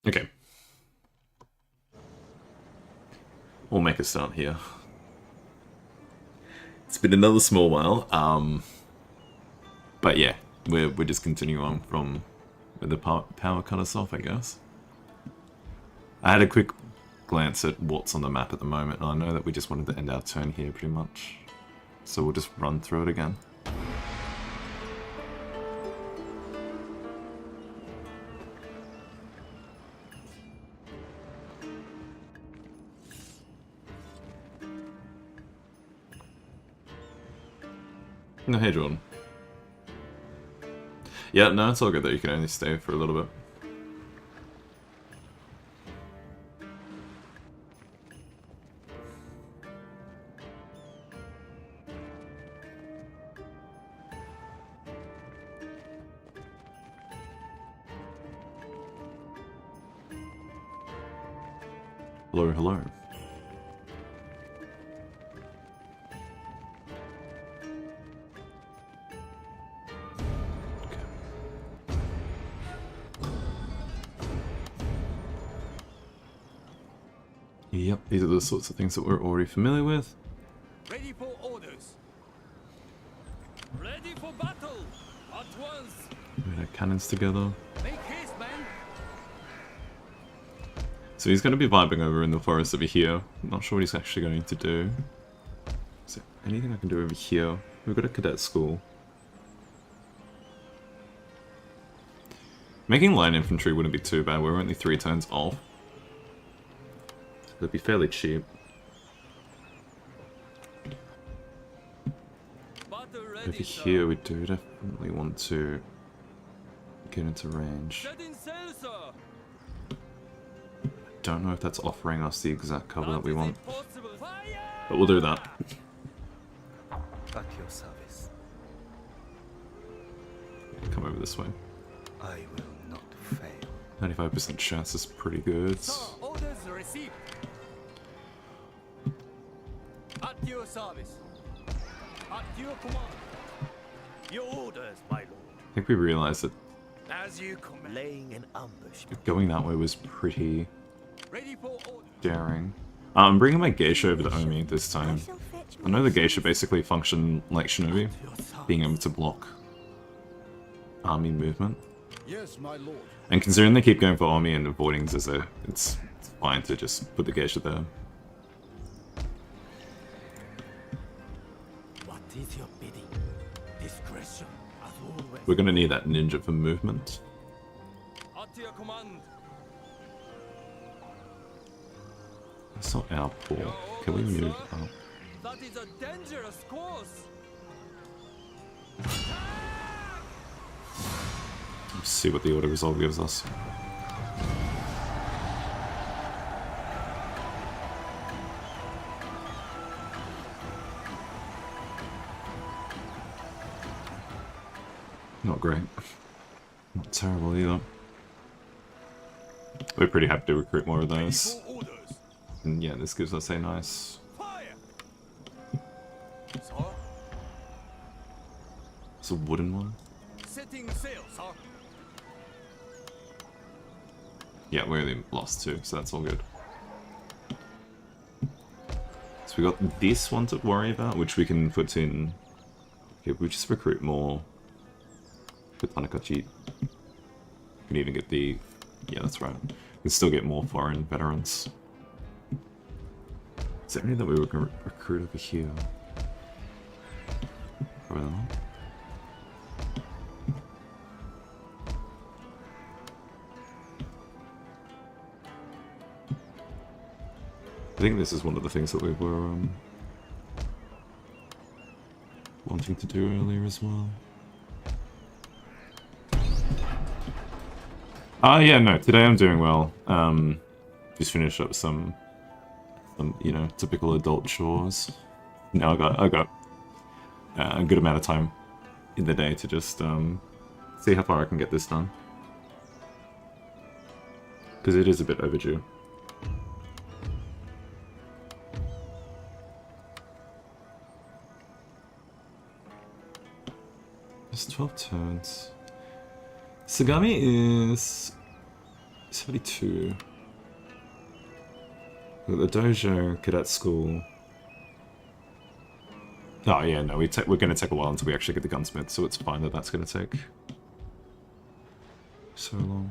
Okay. We'll make a start here. It's been another small while, but yeah, we're just continuing on from where the power cut us off, I guess. I had a quick glance at what's on the map at the moment, and I know that we just wanted to end our turn here pretty much. So we'll just run through it again. No, hey Jordan. Yeah, no, it's all good that you can only stay for a little bit. Hello, hello. Yep, these are the sorts of things that we're already familiar with. Ready for orders. Ready for battle. At once. Put our cannons together. Make haste, man. So he's going to be vibing over in the forest over here. I'm not sure what he's actually going to do. Is there anything I can do over here? We've got a cadet school. Making line infantry wouldn't be too bad. We're only 3 turns off. It'd be fairly cheap. Over here we do definitely want to get into range. Don't know if that's offering us the exact cover that we want, but we'll do that. At your service. Come over this way. I will not fail. 95% chance is pretty good. Orders received. At your service. At your command. Your orders, my lord. I think we realized that As you command. Laying an ambush. going that way was pretty Ready for orders. daring. I'm bringing my geisha over to Omi this time. I know the geisha basically function like shinobi, being able to block army movement. Yes, my lord. And considering they keep going for Omi and avoiding Zizou, it's fine to just put the geisha there. What is your bidding? Discretion, as always. We're gonna need that ninja for movement. At your command. That's not our pool. Can we move up? That is a dangerous course. Let's see what the auto resolve gives us. Not great. Not terrible either. We're pretty happy to recruit more of those. And yeah, this gives us a nice... Fire. Sir, It's a wooden one. setting sail, sir. Yeah, we only lost 2, so that's all good. So we got this one to worry about, which we can put in... Okay, we just recruit more with Tanakachi. We can even get the... Yeah, that's right. We can still get more foreign veterans. Is there any that we can recruit over here? Probably not. I think this is one of the things that we were wanting to do earlier as well. Yeah, no, today I'm doing well. Just finished up some you know, typical adult chores. Now I got a good amount of time in the day to just see how far I can get this done. Because it is a bit overdue. It's 12 turns. Sagami is 72. We've got the dojo, cadet school. Oh yeah, no, we're going to take a while until we actually get the gunsmith, so it's fine that that's going to take so long.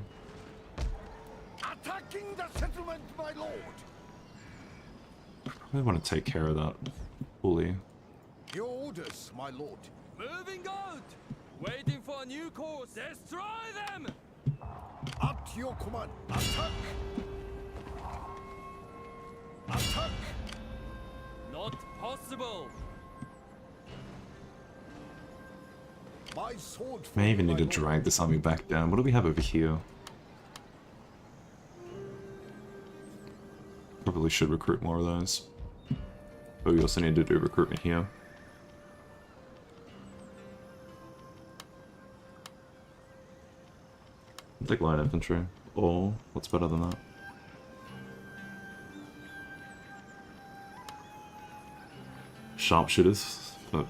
Attacking the settlement, my lord. I probably want to take care of that fully. Your orders, my lord. Moving out. Waiting for a new course. Destroy them. At your command. Attack. Attack. Not possible. My sword. May even need to drag this army back down. What do we have over here? Probably should recruit more of those. But we also need to do recruitment here. I'll take light infantry. Or, what's better than that? Sharpshooters, but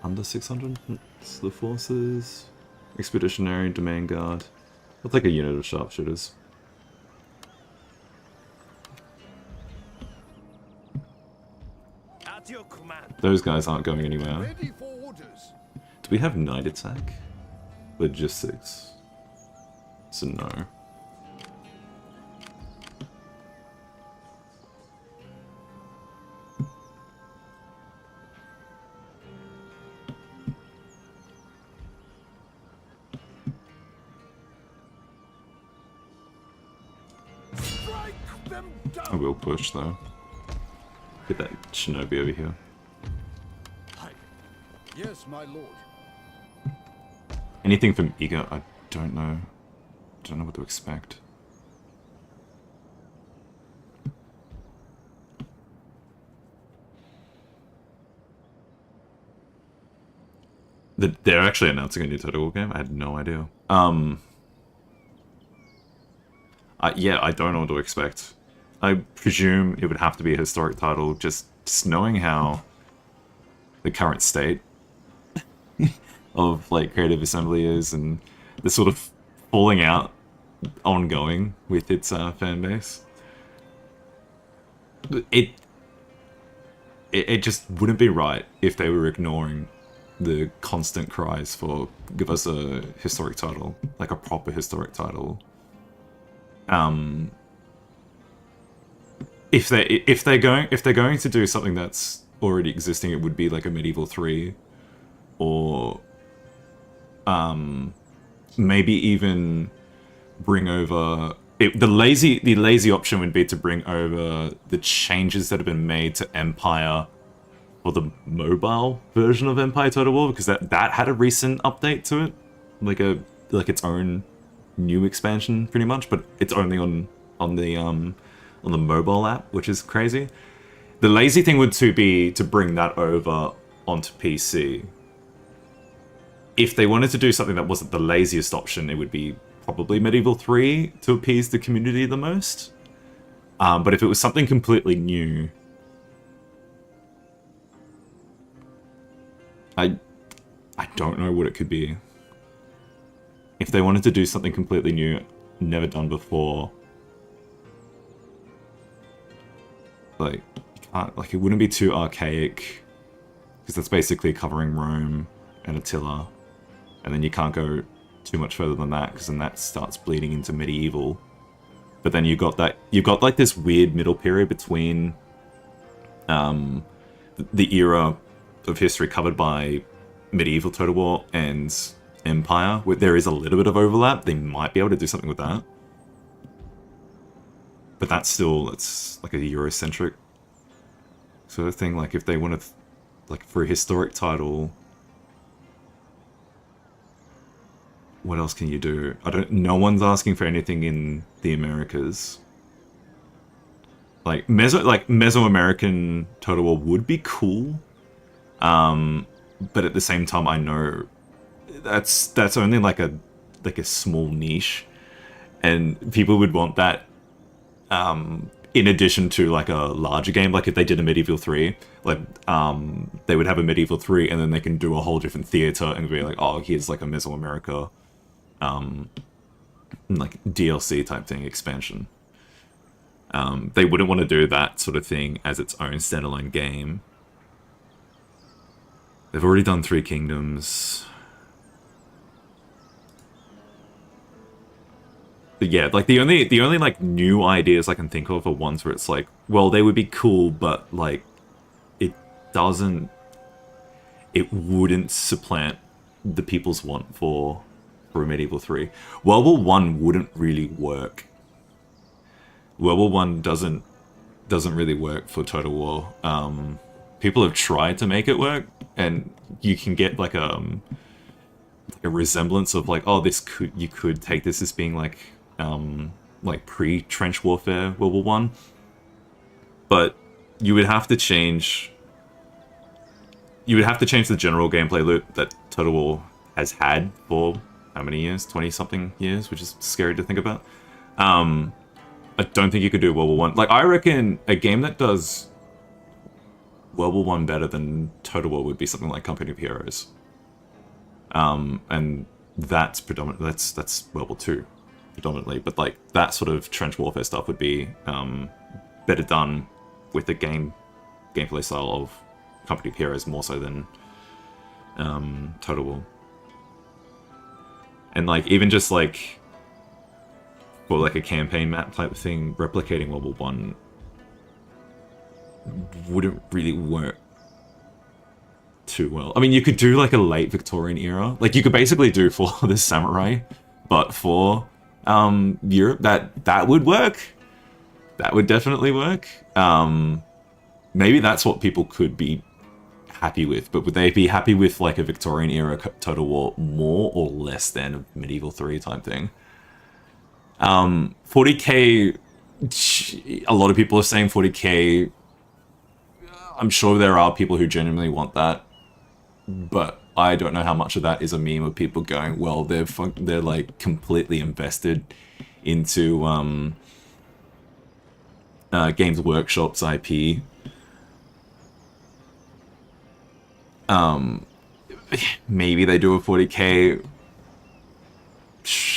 under 600? It's the forces. Expeditionary, domain guard. I'll take a unit of sharpshooters. At your command. Those guys aren't going anywhere. Ready for orders. Do we have night attack? Logistics. So no. Strike them down. I will push though. Get that shinobi over here. Aye. Yes, my lord. Anything from Ego? I don't know. Don't know what to expect. They're actually announcing a new Total War game? I had no idea. Yeah, I don't know what to expect. I presume it would have to be a historic title, just knowing how the current state of like Creative Assembly is, and the sort of falling out ongoing with its fan base. It just wouldn't be right if they were ignoring the constant cries for give us a historic title, like a proper historic title. If they're going to do something that's already existing, it would be like a Medieval 3, or maybe even bring over the lazy option would be to bring over the changes that have been made to Empire for the mobile version of Empire Total War, because that had a recent update to it, like its own new expansion pretty much, but it's only on the mobile app, which is crazy. The lazy thing would be to bring that over onto PC. If they wanted to do something that wasn't the laziest option, it would be probably Medieval 3 to appease the community the most. But if it was something completely new, I don't know what it could be. If they wanted to do something completely new, never done before, like, it wouldn't be too archaic, because that's basically covering Rome and Attila, and then you can't go too much further than that, because then that starts bleeding into medieval. But then you've got like this weird middle period between the era of history covered by medieval Total War and Empire, where there is a little bit of overlap. They might be able to do something with that, but it's like a Eurocentric sort of thing. Like if they wanted, like for a historic title, what else can you do? No one's asking for anything in the Americas. Like Mesoamerican Total War would be cool, but at the same time, I know that's only like a small niche, and people would want that in addition to like a larger game. Like if they did a Medieval 3, like they would have a Medieval 3, and then they can do a whole different theater and be like, oh, here's like a Mesoamerica like DLC type thing, expansion. They wouldn't want to do that sort of thing as its own standalone game. They've already done 3 Kingdoms. But yeah, like the only like new ideas I can think of are ones where it's like, well, they would be cool, but like it wouldn't supplant the people's want for a Medieval 3. World War 1 wouldn't really work. World War 1 doesn't really work for Total War. People have tried to make it work, and you can get like a resemblance of like, oh, you could take this as being like pre-trench warfare World War 1, but you would have to change the general gameplay loop that Total War has had for how many years? 20-something years, which is scary to think about. I don't think you could do World War 1. Like, I reckon a game that does World War 1 better than Total War would be something like Company of Heroes. And that's predominantly, that's World War 2 predominantly, but like that sort of trench warfare stuff would be better done with the gameplay style of Company of Heroes more so than Total War. And like even just like for like a campaign map type of thing, replicating World War 1 wouldn't really work too well. I mean, you could do like a late Victorian era, like you could basically do for the samurai, but for Europe, that would work. That would definitely work. Maybe that's what people could be happy with, but would they be happy with like a Victorian era Total War more or less than a Medieval 3 type thing? 40k, a lot of people are saying 40k. I'm sure there are people who genuinely want that, but I don't know how much of that is a meme of people going, well, they're like completely invested into Games Workshop's IP. Maybe they do a 40k.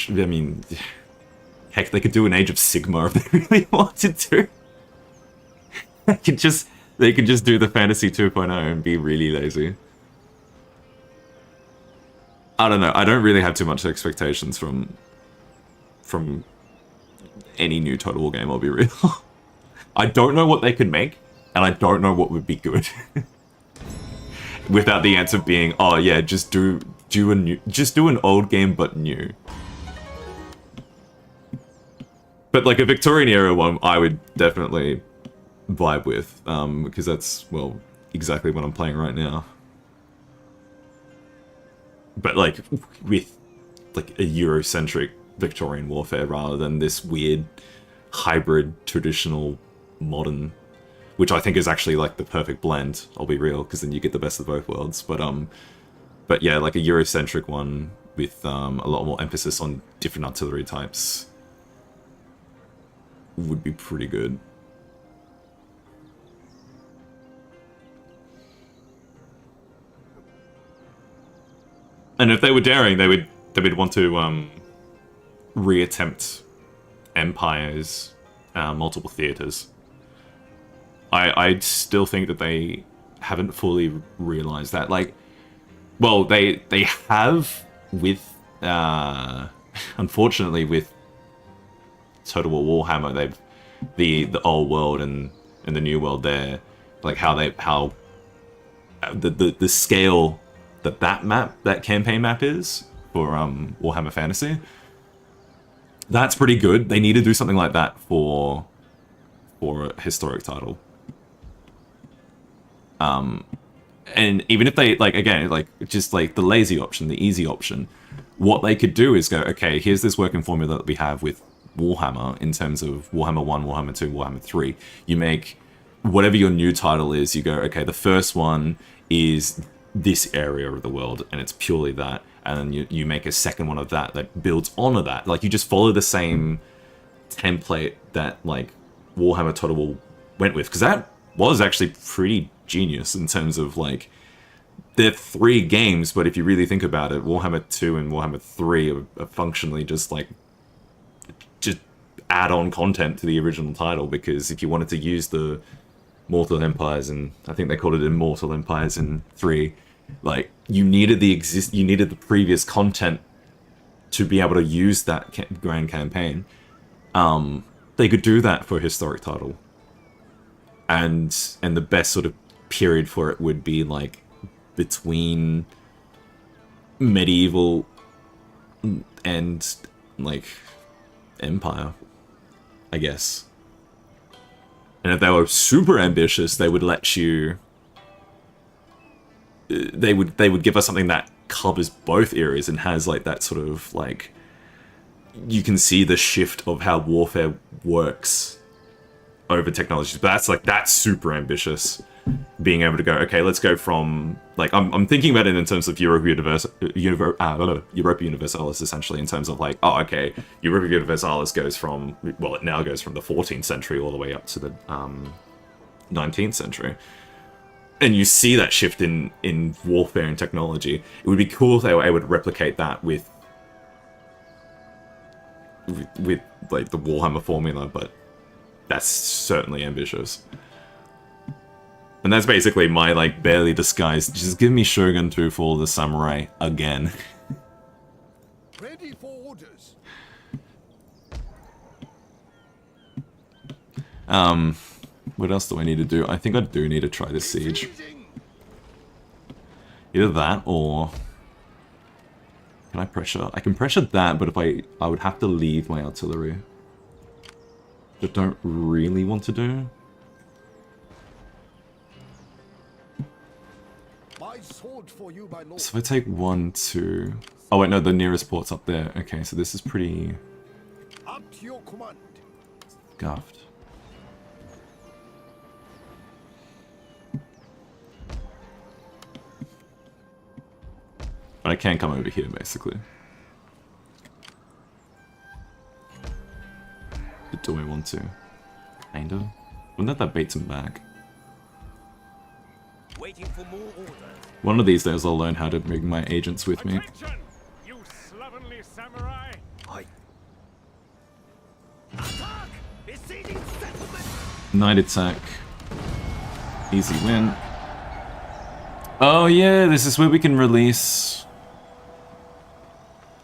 I mean, heck, they could do an Age of Sigmar if they really wanted to. They could just do the Fantasy 2.0 and be really lazy. I don't know. I don't really have too much expectations from any new Total War game, I'll be real. I don't know what they could make, and I don't know what would be good. Without the answer being, oh yeah, just do an old game but new. But like a Victorian era one, I would definitely vibe with, because that's, well, exactly what I'm playing right now. But like with like a Eurocentric Victorian warfare rather than this weird hybrid traditional modern, which I think is actually like the perfect blend, I'll be real, because then you get the best of both worlds. But yeah, like a Eurocentric one with a lot more emphasis on different artillery types would be pretty good. And if they were daring, they would want to reattempt Empire's multiple theaters. I still think that they haven't fully realized that. Like, well, they have with unfortunately with Total War Warhammer, they've the old world and the new world there, like how the scale that campaign map is for Warhammer Fantasy. That's pretty good. They need to do something like that for a historic title. And even if they, like, again, like, just like the lazy option, the easy option, what they could do is go, okay, here's this working formula that we have with Warhammer in terms of Warhammer 1, Warhammer 2, Warhammer 3. You make whatever your new title is, you go, okay, the first one is this area of the world, and it's purely that. And then you make a second one of that builds onto that. Like, you just follow the same template that, like, Warhammer Total War went with. Because that was actually pretty genius in terms of, like, they're 3 games, but if you really think about it, Warhammer 2 and Warhammer 3 are functionally just, like, add-on content to the original title, because if you wanted to use the Mortal Empires, and I think they called it Immortal Empires in 3, like, you needed the previous content to be able to use that grand campaign. They could do that for a historic title. And the best sort of period for it would be, like, between medieval and, like, Empire, I guess. And if they were super ambitious, they would let you... They would give us something that covers both eras and has, like, that sort of, like... You can see the shift of how warfare works over technologies. But that's super ambitious. Being able to go, okay, let's go from... Like, I'm thinking about it in terms of Europa Universalis, essentially, in terms of, like, oh, okay, Europa Universalis goes from... Well, it now goes from the 14th century all the way up to the 19th century. And you see that shift in warfare and technology. It would be cool if they were able to replicate that with like, the Warhammer formula, but that's certainly ambitious. And that's basically my, like, barely disguised, just give me Shogun 2 for the Samurai again. Ready for orders. What else do I need to do? I think I do need to try this siege. Either that, or... Can I pressure? I can pressure that, but if I would have to leave my artillery. Which I don't really want to do. My sword for you, my lord. So if I take 1, 2... Oh wait, no, the nearest port's up there. Okay, so this is pretty... Up to your command. Scuffed. But I can come over here, basically. But do I want to? Kinda. Wouldn't that baits him back? Waiting for more orders. One of these days I'll learn how to bring my agents with me. Attention, you slovenly samurai! Aye. Attack! Besieging settlement! Night attack. Easy win. Oh yeah, this is where we can release...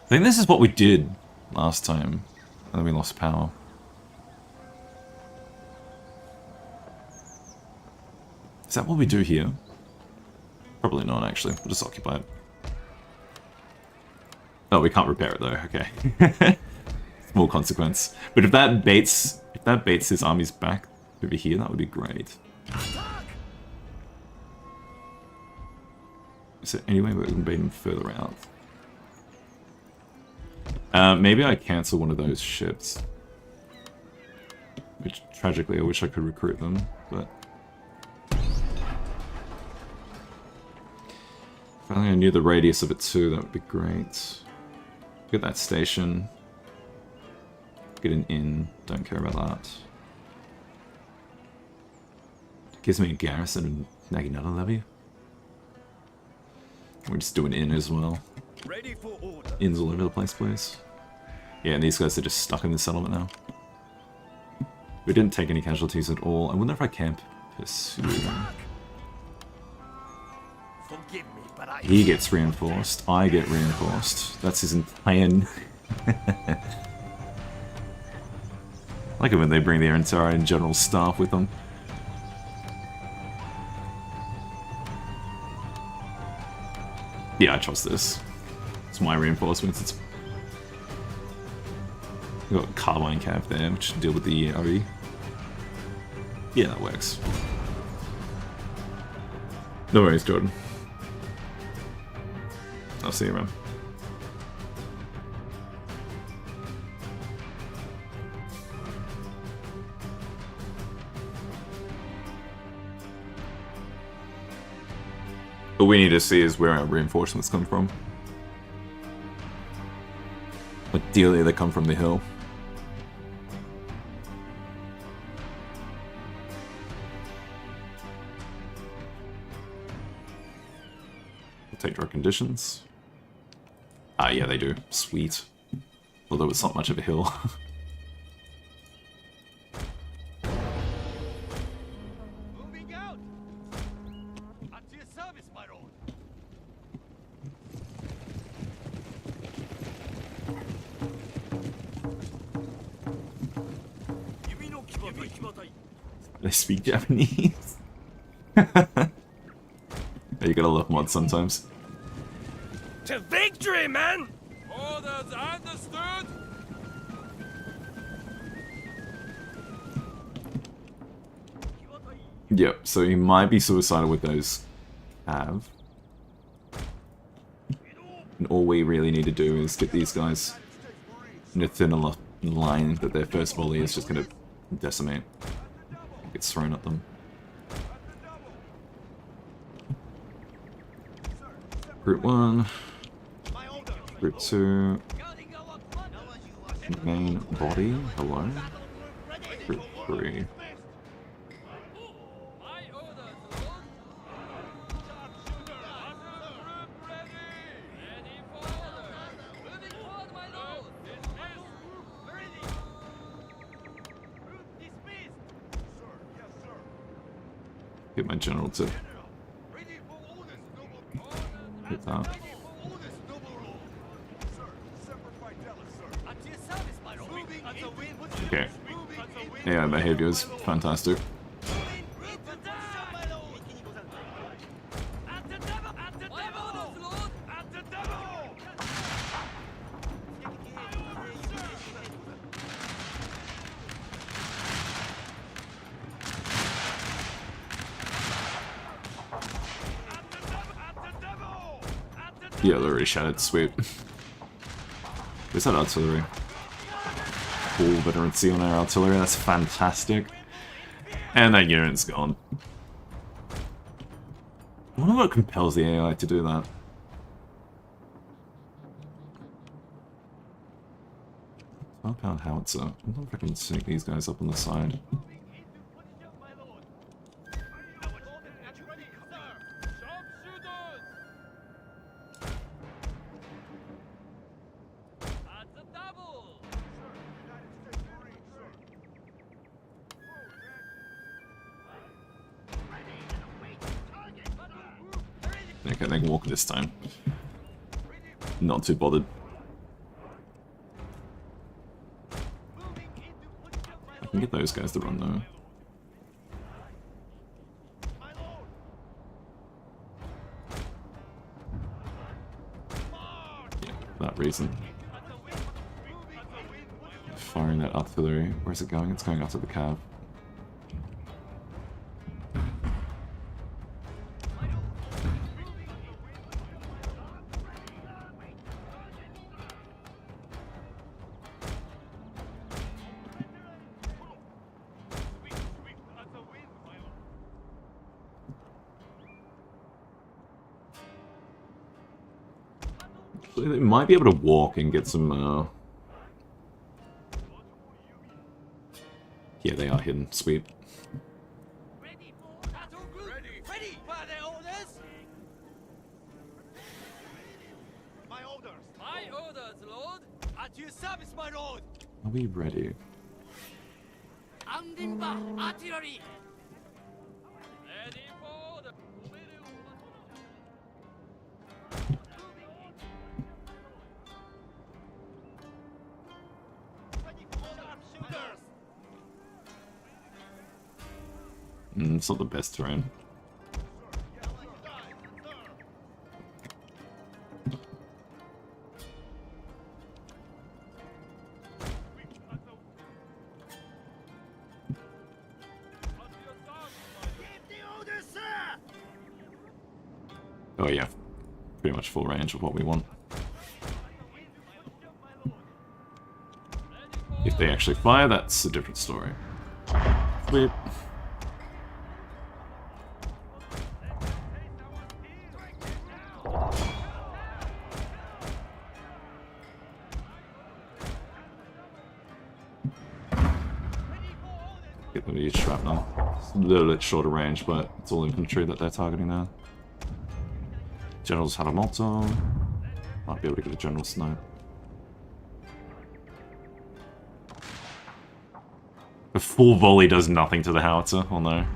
I think this is what we did last time, and then we lost power. Is that what we do here? Probably not, actually. We'll just occupy it. Oh, we can't repair it though. Okay. Small consequence. But if that baits his armies back over here, that would be great. Is there any way we can bait him further out? Maybe I cancel one of those ships. Which, tragically, I wish I could recruit them, but... If only I knew the radius of it too, that would be great. Get that station. Get an inn, don't care about that. Gives me a garrison and Naginata levy. We just do an inn as well. Ready for order. Inns all over the place, please. Yeah, and these guys are just stuck in the settlement now. We didn't take any casualties at all. I wonder if I can pursue them. Forgive me, but I... He gets reinforced. I get reinforced. That's his plan. I like it when they bring their entire general staff with them. Yeah, I trust this. It's my reinforcements. It's... We've got Carbine Camp there, which should deal with the RE. Yeah, that works. No worries, Jordan. I'll see you around. What we need to see is where our reinforcements come from. Ideally, they come from the hill. We'll take our conditions. Ah, yeah, they do. Sweet. Although it's not much of a hill. service, my lord. They speak Japanese. You gotta love mods sometimes. To victory, man! Orders understood. Yep, so he might be suicidal with those have. And all we really need to do is get these guys in a thinner line that their first volley is just gonna decimate. Gets thrown at them. Group 1. Group 2. Main body. Hello. Group 3. My orders, Lord. Group ready. Ready for orders. Moving forward, my lord. Dismissed. Ready. Group dismissed. Get my general to Ready for orders, noble. hit that. Ready for orders, noble lord. Sir, Semper Fidelis, sir. At your service, my lord. Moving at the wind. Okay. Yeah, behavior is fantastic. Yeah, they're already shattered. Sweet. Where's that artillery? Full veterancy on our artillery. That's fantastic. And that unit's gone. I wonder what compels the AI to do that. 12-pound howitzer. I wonder if I can sneak these guys up on the side. Okay, they can walk this time. Not too bothered. I can get those guys to run though. Yeah, for that reason. Firing that artillery. Where's it going? It's going after the cav. They might be able to walk and get some, Yeah, they are hidden. Sweet. Ready for battle group. Ready for the orders. My orders. My orders, lord. At your service, my lord. Are we ready? Andimba artillery. Ready for order. Sharpshooters. It's not the best terrain. Oh yeah, pretty much full range of what we want. If they actually fire, that's a different story. Sweet. Get them to use shrapnel. It's a little bit shorter range, but it's all infantry that they're targeting now. General's Haramoto. Might be able to get a general snipe. The full volley does nothing to the howitzer, or no?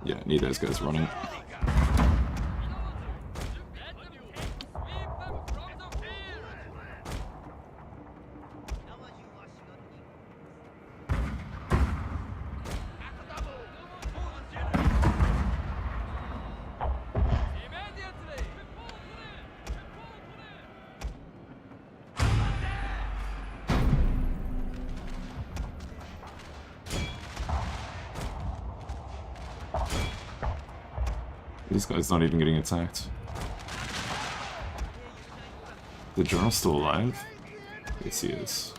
Yeah, need those guys running. This guy's not even getting attacked. The general's still alive? Yes, he is.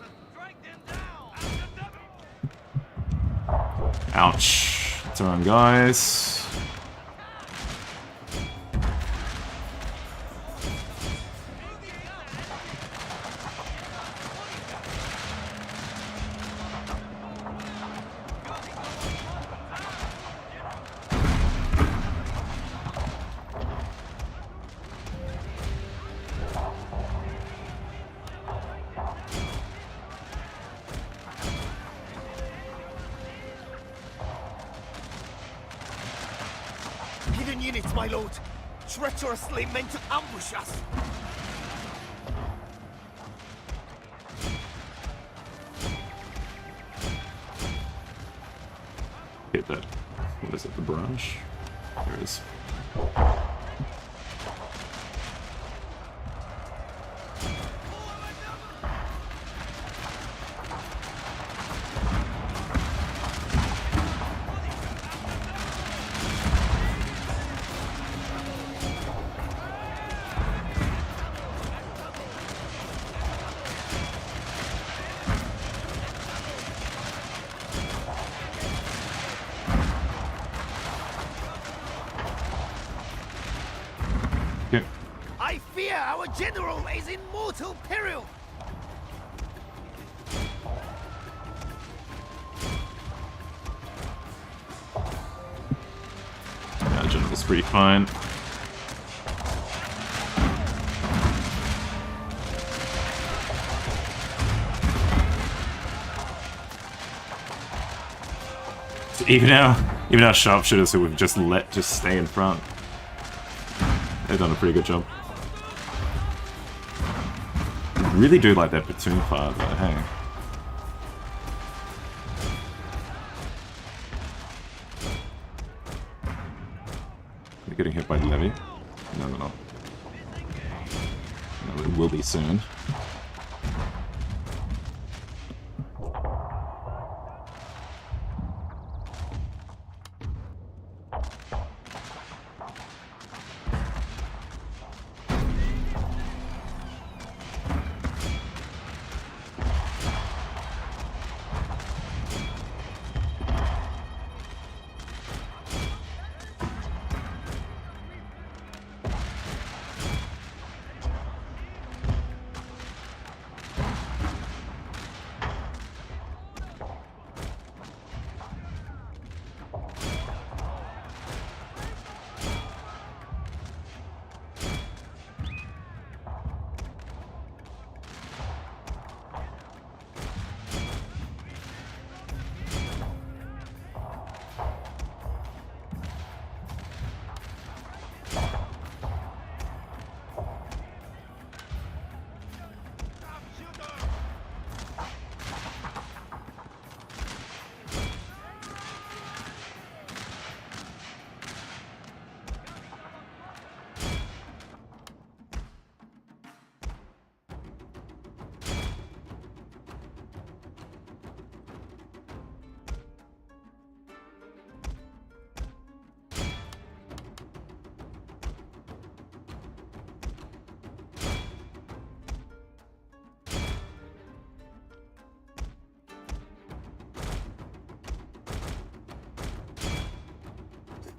Ouch. Turn, guys. Hidden units, my lord! Treacherously meant to ambush us! Hit that. What is it, the barrage? There it is. I fear our general is in mortal peril! Yeah, general's pretty fine. Even our sharpshooters who we've just let stay in front. They've done a pretty good job. I really do like that platoon fire though, hey. They're getting hit by the levy. No, they're not. No, it will be soon.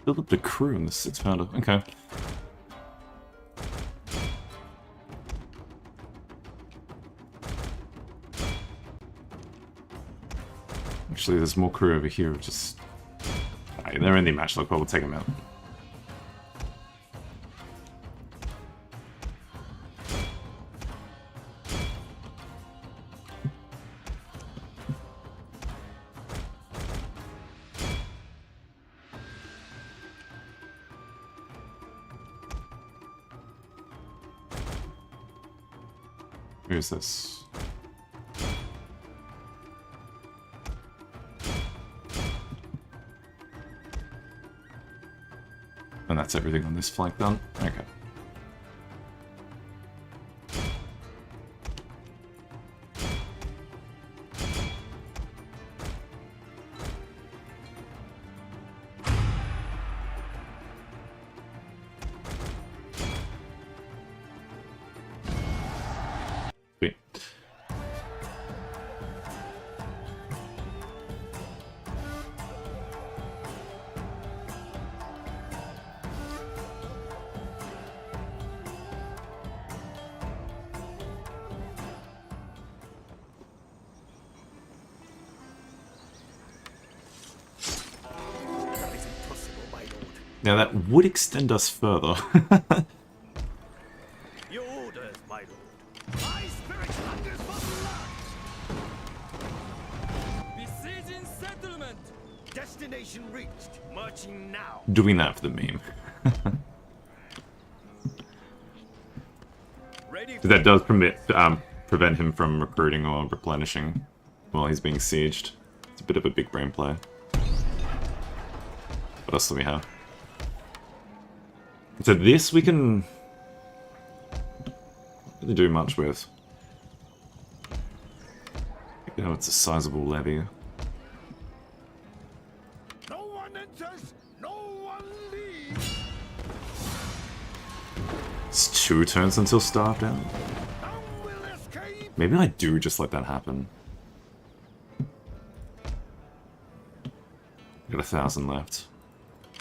Build up the crew in the 6-pounder. Okay. Actually, there's more crew over here. Just they're in the matchlock, but we'll take them out. Who's this? And that's everything on this flank done? Okay. Sweet. That is impossible, my lord. Now that would extend us further. Your orders, my lord. My spirit hungers for blood! Besieging settlement! Destination reached. Marching now. Doing that for the meme. Ready 'Cause that does prevent him from recruiting or replenishing while he's being sieged. It's a bit of a big brain play. What else do we have? So this we can not really do much with. You know, it's a sizable levy. No one enters, no one leaves. It's 2 turns until starved out. None will escape. Maybe I do just let that happen. Got 1,000 left.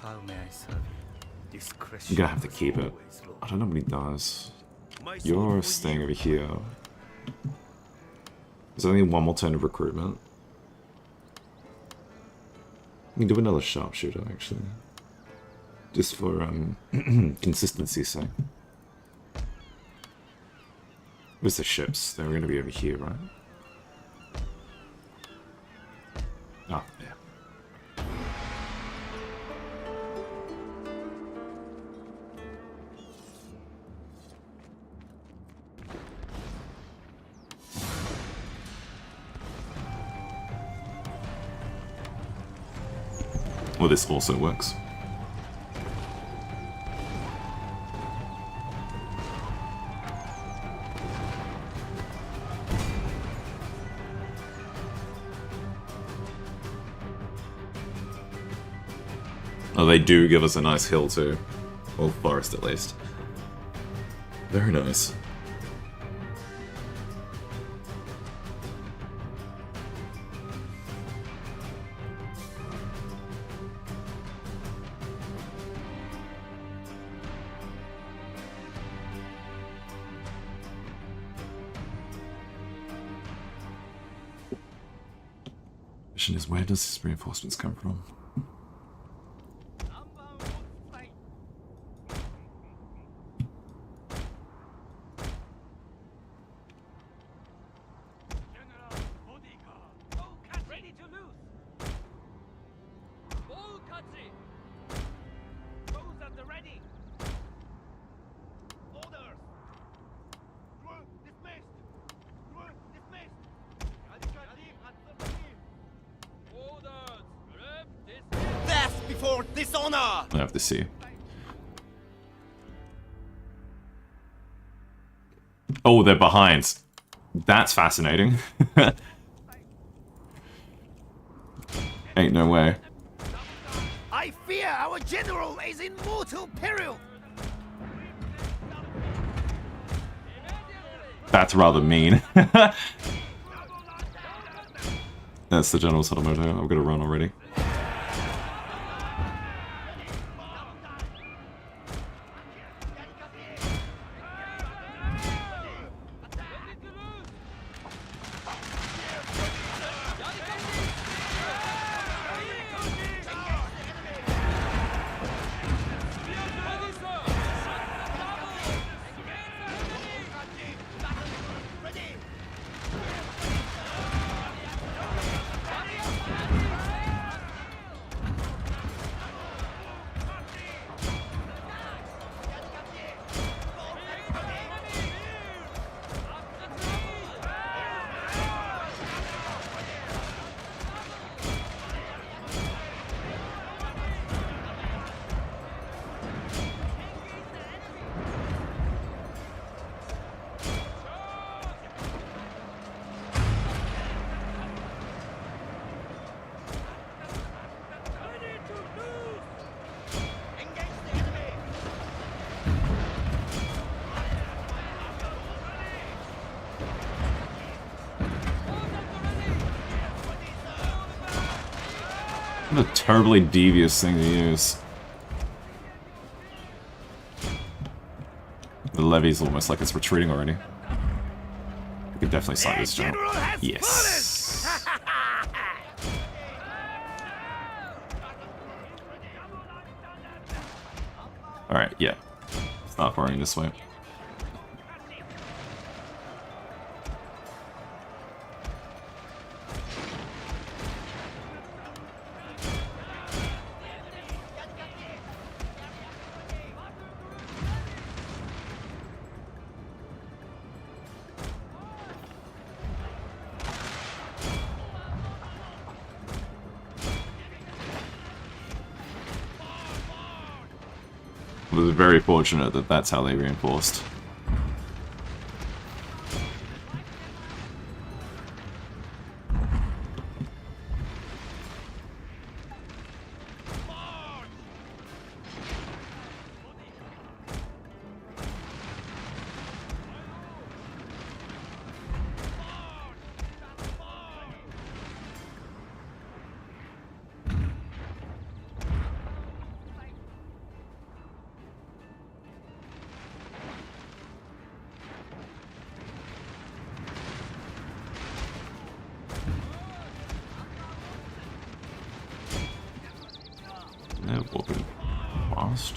How may I serve you? Discretion. I'm gonna have to keep it. always law. I don't know what he does. My sword You're for staying you. over here. There's only one more turn of recruitment. We can do another sharpshooter, actually. Just for consistency's sake. Where's the ships? They were gonna be over here, right? Oh, yeah. Well, this also works. Oh, they do give us a nice hill too. Or forest at least. Very nice. Question is, where does his reinforcements come from? Ready to lose. Ball country. Those at the ready. Orders. Dismissed. Orders. Death before dishonor! I have to see. Oh, they're behind. That's fascinating. Ain't no way. I fear our general is in mortal peril! That's rather mean. That's the General Sadamoto. I've got to run already. What a terribly devious thing to use. The levy's almost like it's retreating already. We could definitely side this general. Yes. Alright, yeah. Start firing this way. It was very fortunate that that's how they reinforced. Walking fast.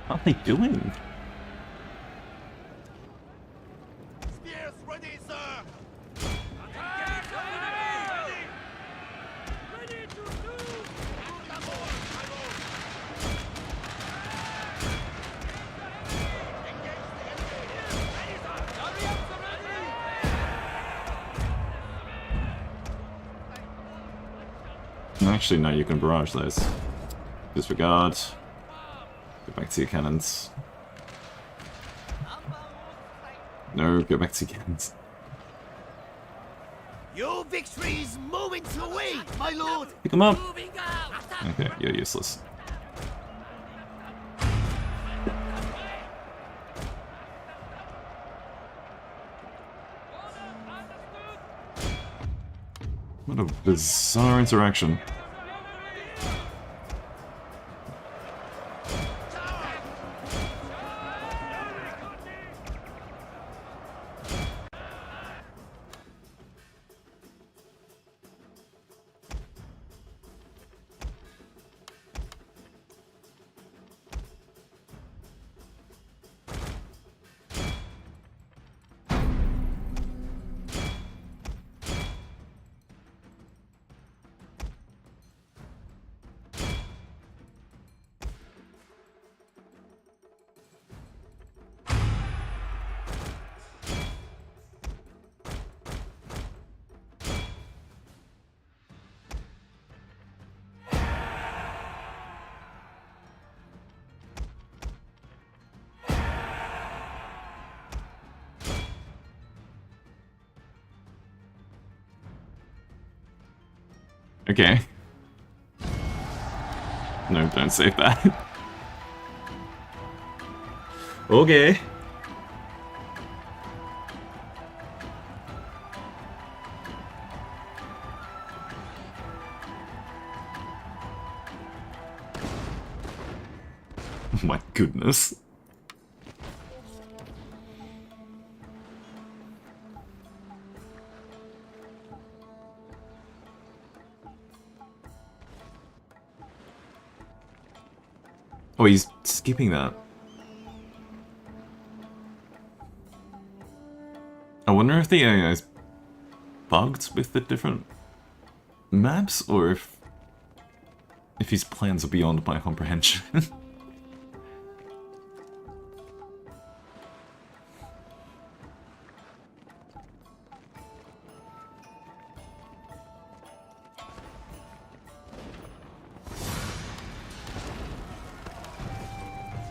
What are they doing? Spears ready, sir! Ready to do! Actually, no, you can barrage those. Disregard. Go back to your cannons. No, go back to your cannons. Your victory is moving to wait, my lord! Pick them up! Moving out! Okay, you're useless. What a bizarre interaction. Okay. No, don't save that. Okay. Oh my goodness. Oh, he's skipping that. I wonder if the AI is bugged with the different maps, or if his plans are beyond my comprehension.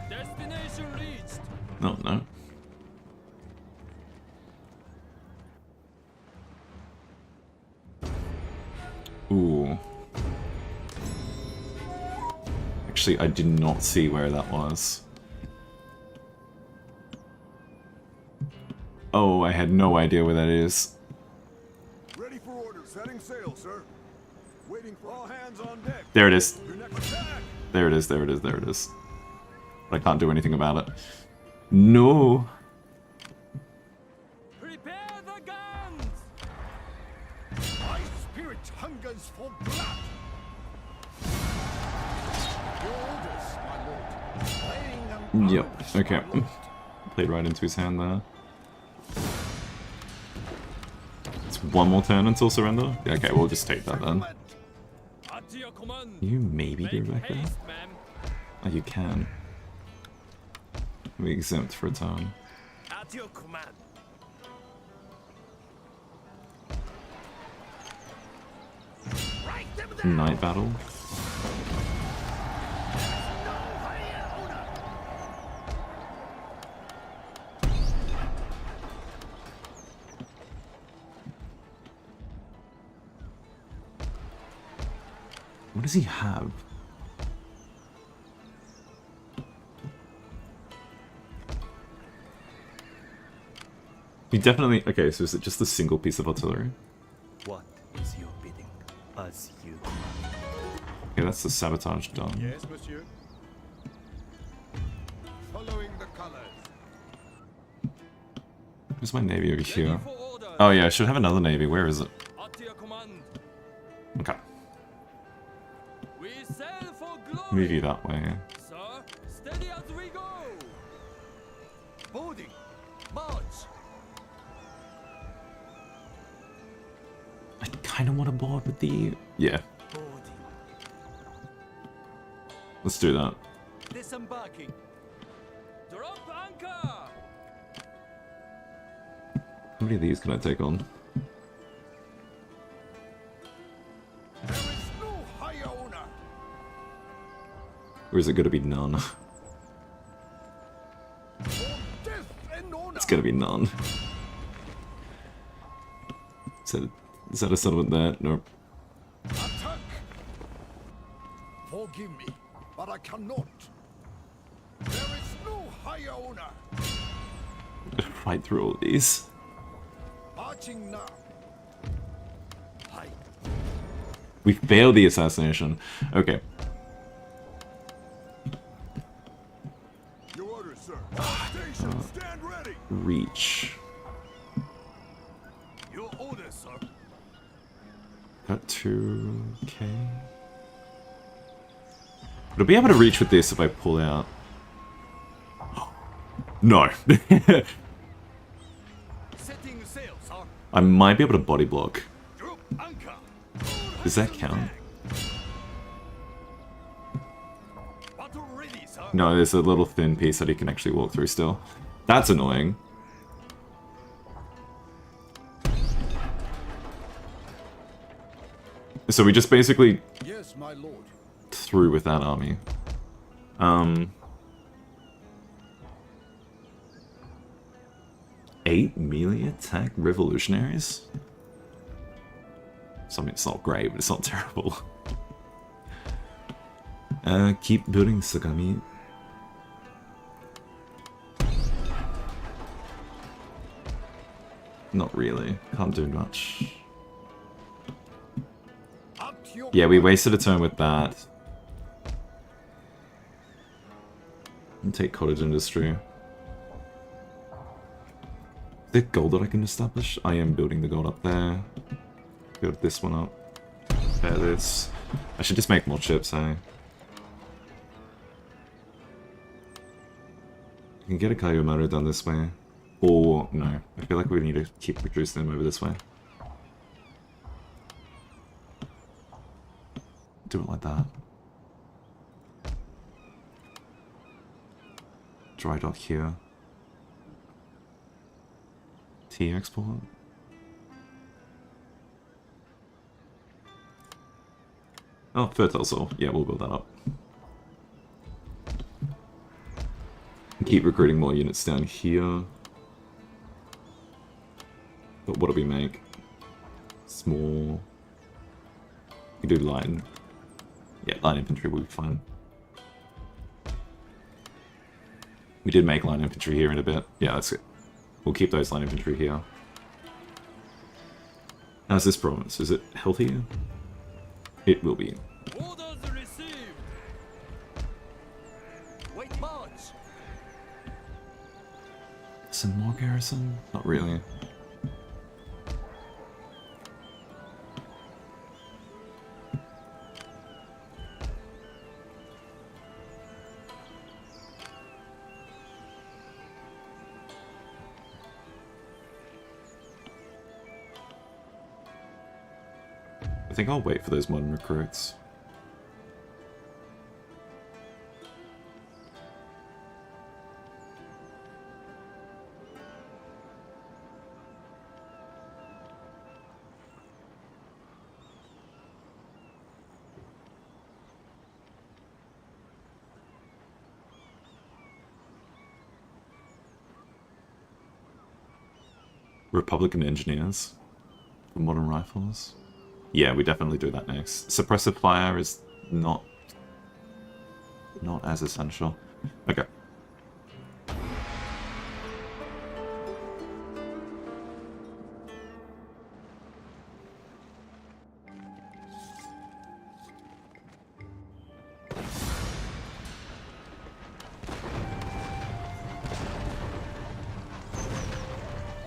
Destination reached. No, no. Ooh. Actually, I did not see where that was. Oh, I had no idea where that is. Ready for orders. Setting sail, sir. Waiting for all hands on deck. There it is. Your next attack. There it is, there it is, there it is. But I can't do anything about it. No! Prepare the guns. My spirit hungers for blood. Your orders, my lord. Laying them Yep, out, okay. my lord. Played right into his hand there. It's one more turn until surrender? Yeah, okay, we'll just take that then. At your command. Can you maybe go Make back there? haste, ma'am. Oh, you can. We exempt for a turn. At your command. Write them down. Night battle. No higher order. What does he have? He definitely... Okay, so is it just a single piece of artillery? What is your bidding? As you command. Okay, that's the sabotage done. Yes, monsieur. Following the colors. Where's my navy over Ready here? for orders. Oh yeah, I should have another navy. Where is it? At your command. Okay. We sail for glory. Move you that way. Sir, steady as we go. Boarding. March. I kind of want to board with the... Yeah, Boarding. let's do that. Disembarking. Drop anchor. How many of these can I take on? There is no higher honor. Or is it going to be none? For death and honor. It's going to be none. Is that a settlement there? Nope. Attack. Forgive me, but I cannot. There is no higher honor. Fight through all of these. Marching now. Hi. We failed the assassination. Okay. Your orders, sir. Station, stand ready. Reach. Your orders, sir. Got 2k. Would I be able to reach with this if I pull out? No. Setting sail, sir. I might be able to body block. Drop anchor. Does that count? Battle ready, sir. No, there's a little thin piece that he can actually walk through still. That's annoying. So we just basically Yes, my lord. through with that army. 8 melee attack revolutionaries? I mean, it's not great, but it's not terrible. Keep building Sagami. Not really. Can't do much. At your Yeah, we wasted a turn with that. And take cottage industry. Is there gold that I can establish? I am building the gold up there. Build this one up. Repair this. I should just make more chips, eh? can get a Kagemoto done this way. Or, no. I feel like we need to keep reducing them over this way. Do it like that. Dry dock here. Tea export. Oh, fertile soil. Yeah, we'll build that up. Keep recruiting more units down here. But what do we make? Small. We do light. Yeah, light infantry will be fine. We did make light infantry here in a bit. Yeah, that's it. We'll keep those light infantry here. How's this province? Is it healthier? It will be. Orders received. Wait, march. Some more garrison? Not really. I think I'll wait for those modern recruits. Republican engineers for modern rifles. Yeah, we definitely do that next. Suppressive fire is not as essential. Okay.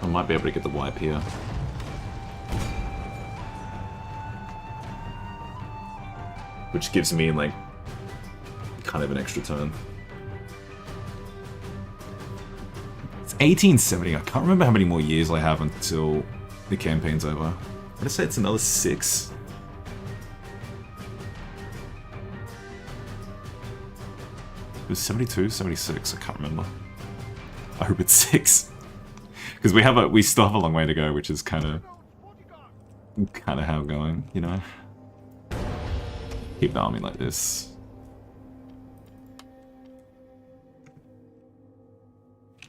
I might be able to get the wipe here. Which gives me, like, kind of an extra turn. It's 1870. I can't remember how many more years I have until the campaign's over. I'm gonna say it's another 6. It was 72, 76. I can't remember. I hope it's 6. Because we still have a long way to go, which is kind of how I'm going, you know? Keep the army like this.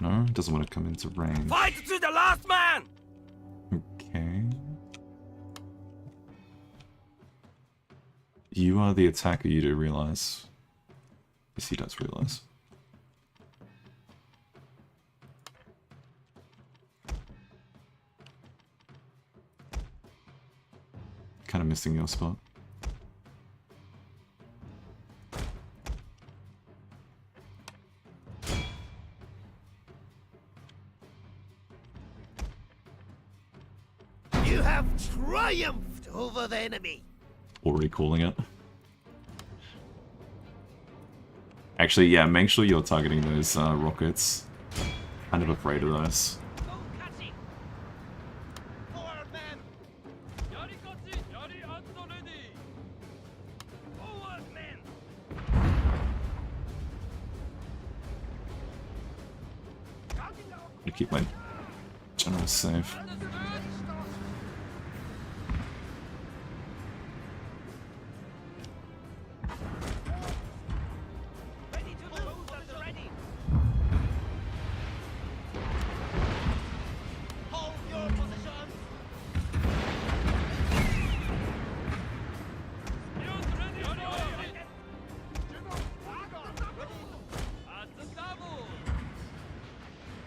No, doesn't want to come into range. Fight to the last man! Okay. You are the attacker, you do realize. Yes, he does realize. Kind of missing your spot. You have triumphed over the enemy. Already calling it. Actually, yeah, make sure you're targeting those rockets. Kind of afraid of those. To keep my generals safe.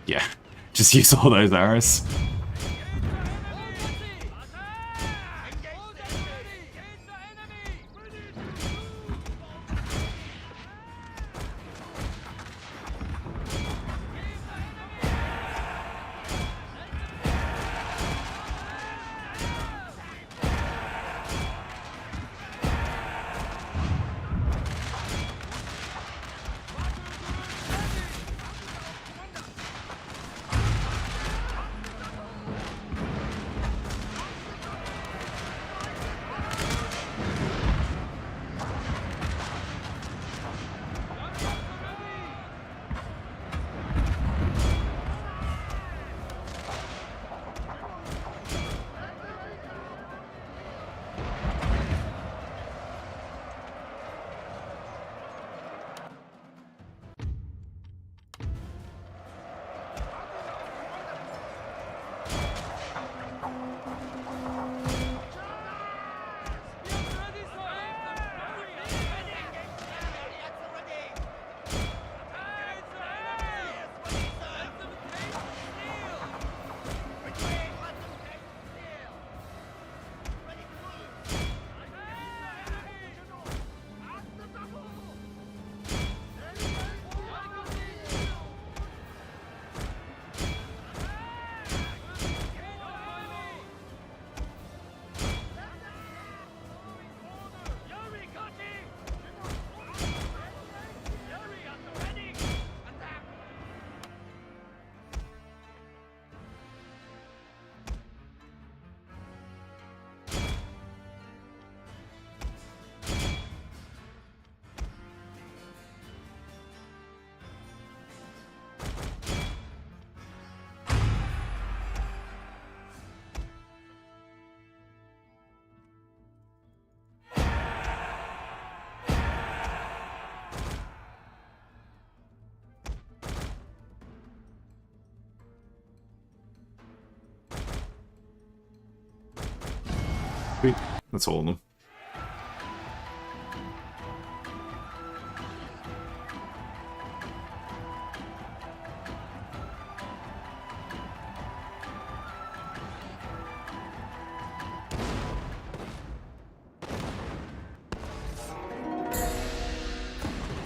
Yeah, just use all those arrows. Sweet. That's all of them.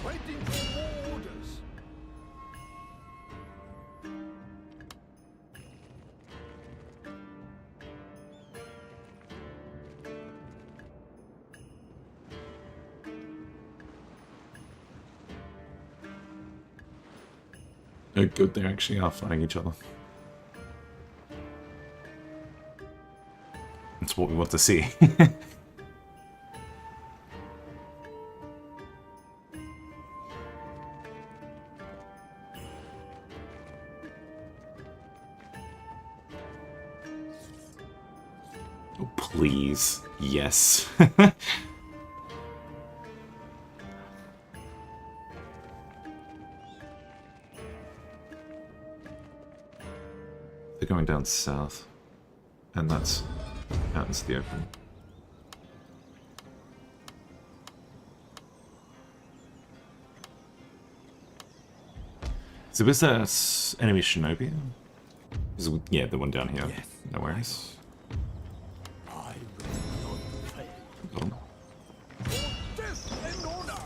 Waiting for more orders. Oh, good, they actually are fighting each other. That's what we want to see. Oh, please. Yes. They're going down south, and that's out into the open. So was that enemy shinobi? Yeah, the one down here. Yes. No worries. I will not fail. Got him. Death and honor.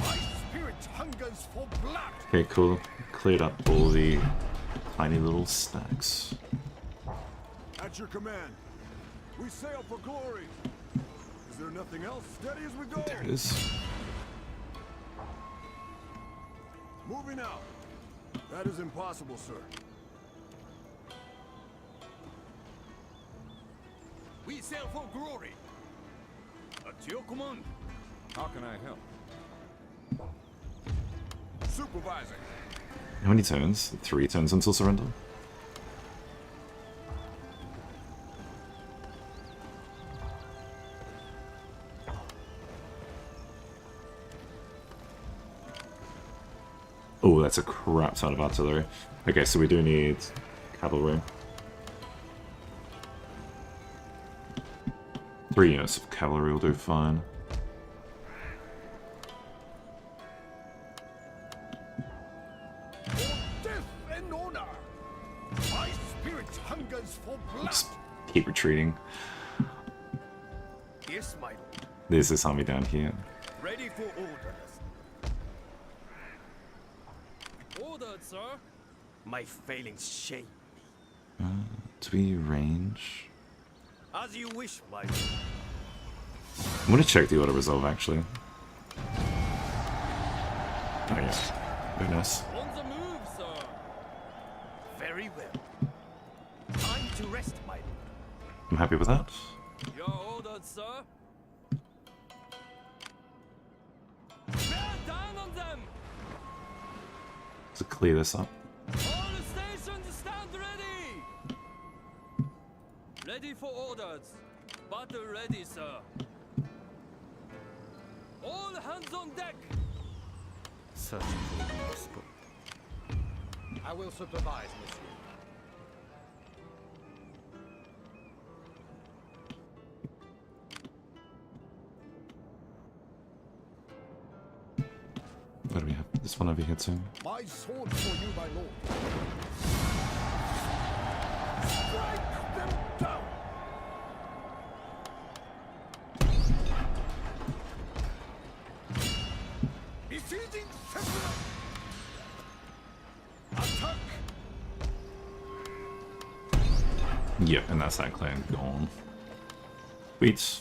My spirit hungers for blood. Okay, cool. Cleared up all the tiny little stacks. At your command. We sail for glory. Is there nothing else? Steady as we go. There it is. Moving out. That is impossible, sir. We sail for glory. At your command. How can I help? Supervising. How many turns? 3 turns until surrender? Oh, that's a crap ton of artillery. Okay, so we do need cavalry. 3 units of cavalry will do fine. Death and honor. My spirit hungers for blood. Just keep retreating. Yes, my lord. There's this army down here. Ready for orders. Ordered, sir. My failings shame. Do we range? As you wish, my lord. I'm gonna check the auto resolve actually. Oh yeah, very nice. On the move, sir. Very well. Time to rest, my lord. I'm happy with that. You're ordered, sir. Bear down on them. To clear this up. All the stations stand ready. Ready for orders. Battle ready, sir. All hands on deck. Searching for a good spot. I will supervise, monsieur. What do we have? This one over here too. My sword for you, my lord. Strike them down. Besieging sentinel. Attack. Yep, and that's that clan gone. Sweet.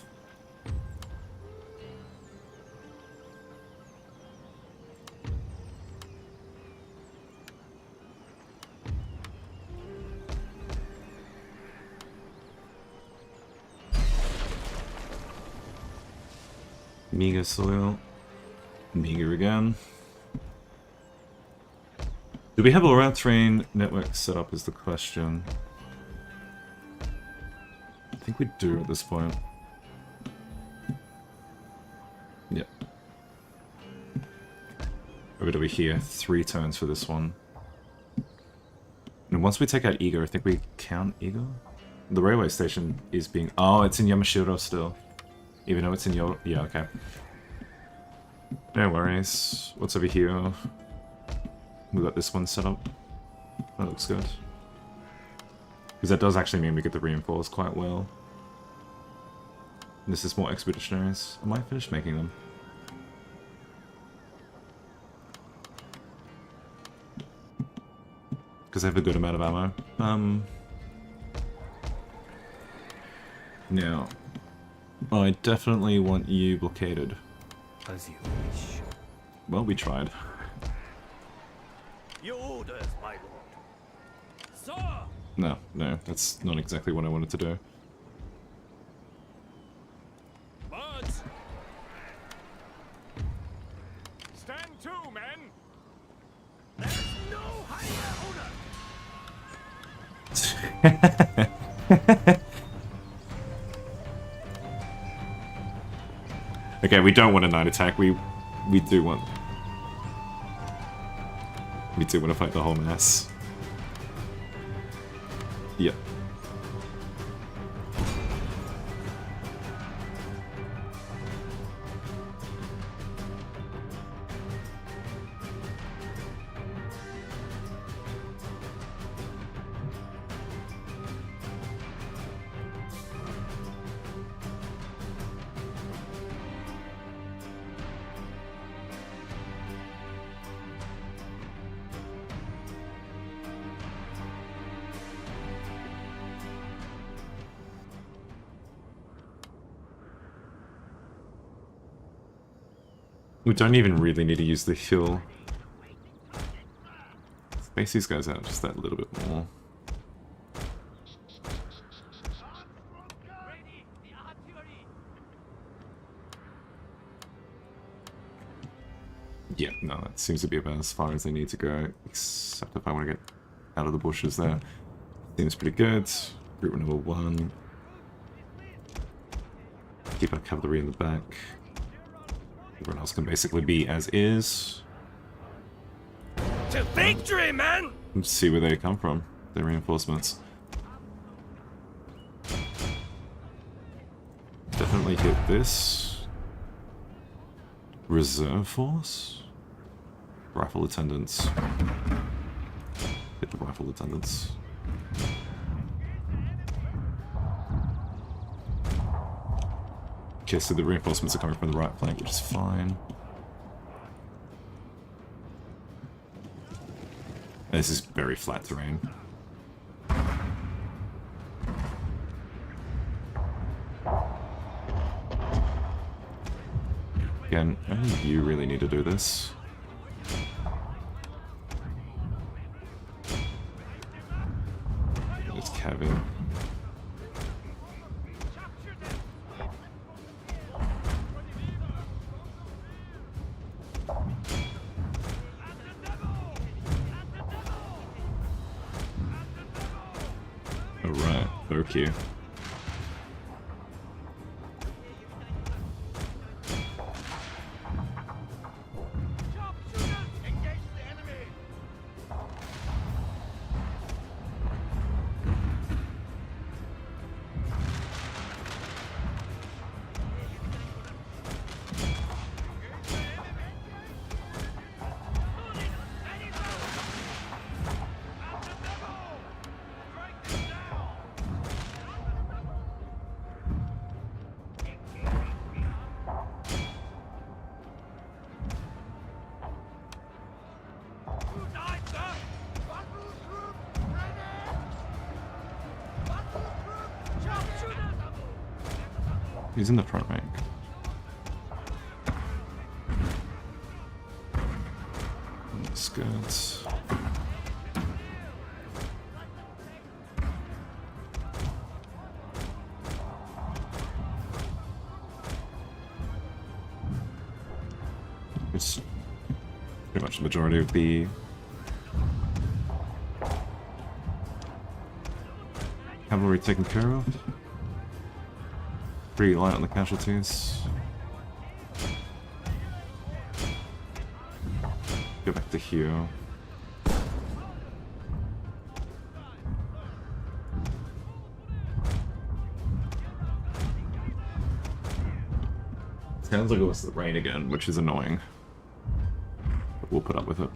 Meager soil. Meager again. Do we have all our terrain network set up is the question. I think we do at this point. Yep. Over to here, 3 turns for this one. And once we take out Ego, I think we count Ego? The railway station is being... Oh, it's in Yamashiro still. Even though it's in Yo... Yeah, okay. No worries. What's over here? We got this one set up. That looks good. Because that does actually mean we get the reinforced quite well. This is more expeditionaries. I might finish making them. Because they have a good amount of ammo. Now, I definitely want you blockaded. As you wish. Well, we tried. Your orders, my lord. Sir! No, that's not exactly what I wanted to do. But Stand to, men! There's no higher order. Okay, we don't want a night attack. We do want... We do want to fight the whole mess. Yep. We don't even really need to use the hill. Space these guys out just that little bit more. Ready, the artillery. Yeah, no, that seems to be about as far as they need to go. Except if I want to get out of the bushes there. Seems pretty good. Route number 1. Keep our cavalry in the back. Everyone else can basically be as is. To victory, man! Let's see where they come from. Their reinforcements. Definitely hit this. Reserve force? Rifle attendants. Hit the rifle attendants. Okay, so the reinforcements are coming from the right flank, which is fine. This is very flat terrain. Again, only you really need to do this. It's Kevin. Alright, okay. He's in the front rank. Skirts. It's pretty much the majority of the cavalry taken care of. Pretty light on the casualties. Go back to here. sounds like it was the rain again, which is annoying. But we'll put up with it.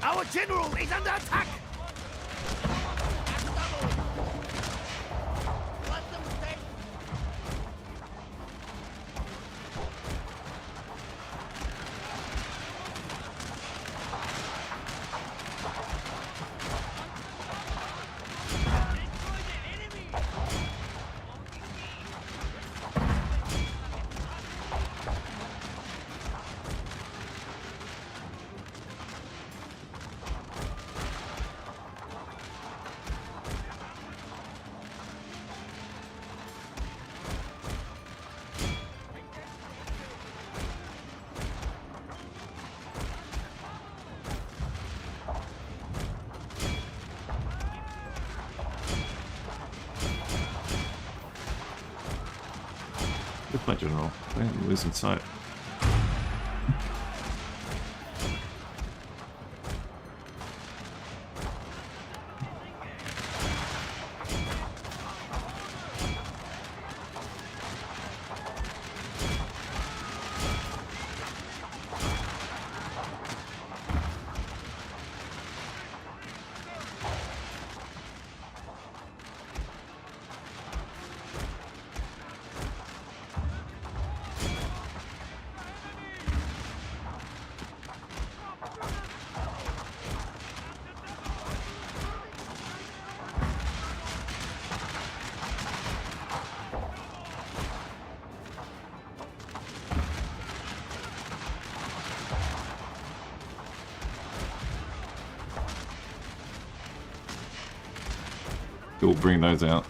Our general is under attack! Let them stay. Good play, General. We're losing sight. We'll bring those out.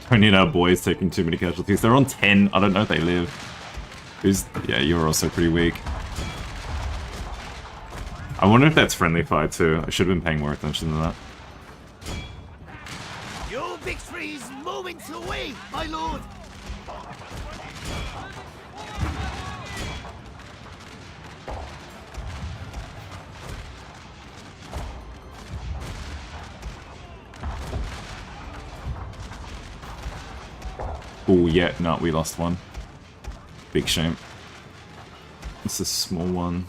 Don't need our boys taking too many casualties. They're on 10. I don't know if they live. Who's... Yeah, you're also pretty weak. I wonder if that's friendly fire too. I should have been paying more attention to that. Your victory is moments away, my lord! Oh, yeah, no, we lost one. Big shame. It's a small one.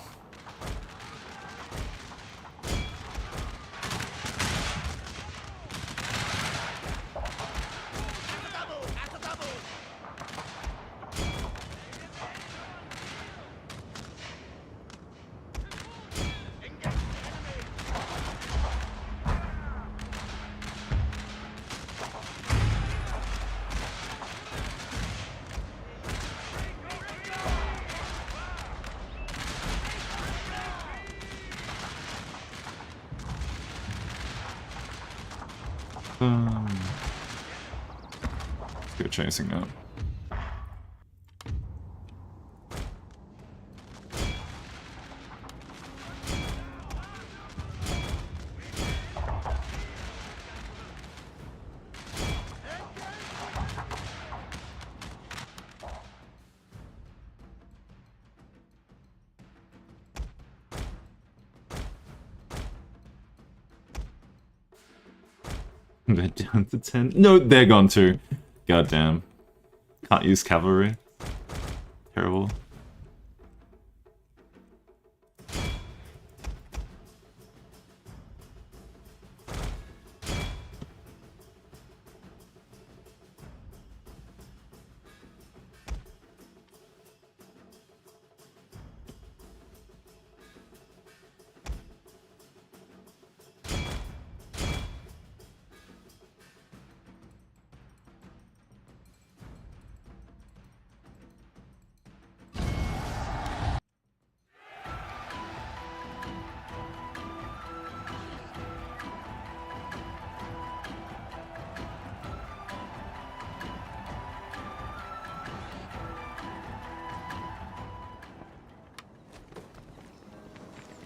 Let's go chasing that. They're down to 10. No, they're gone too. God damn. Can't use cavalry. Terrible.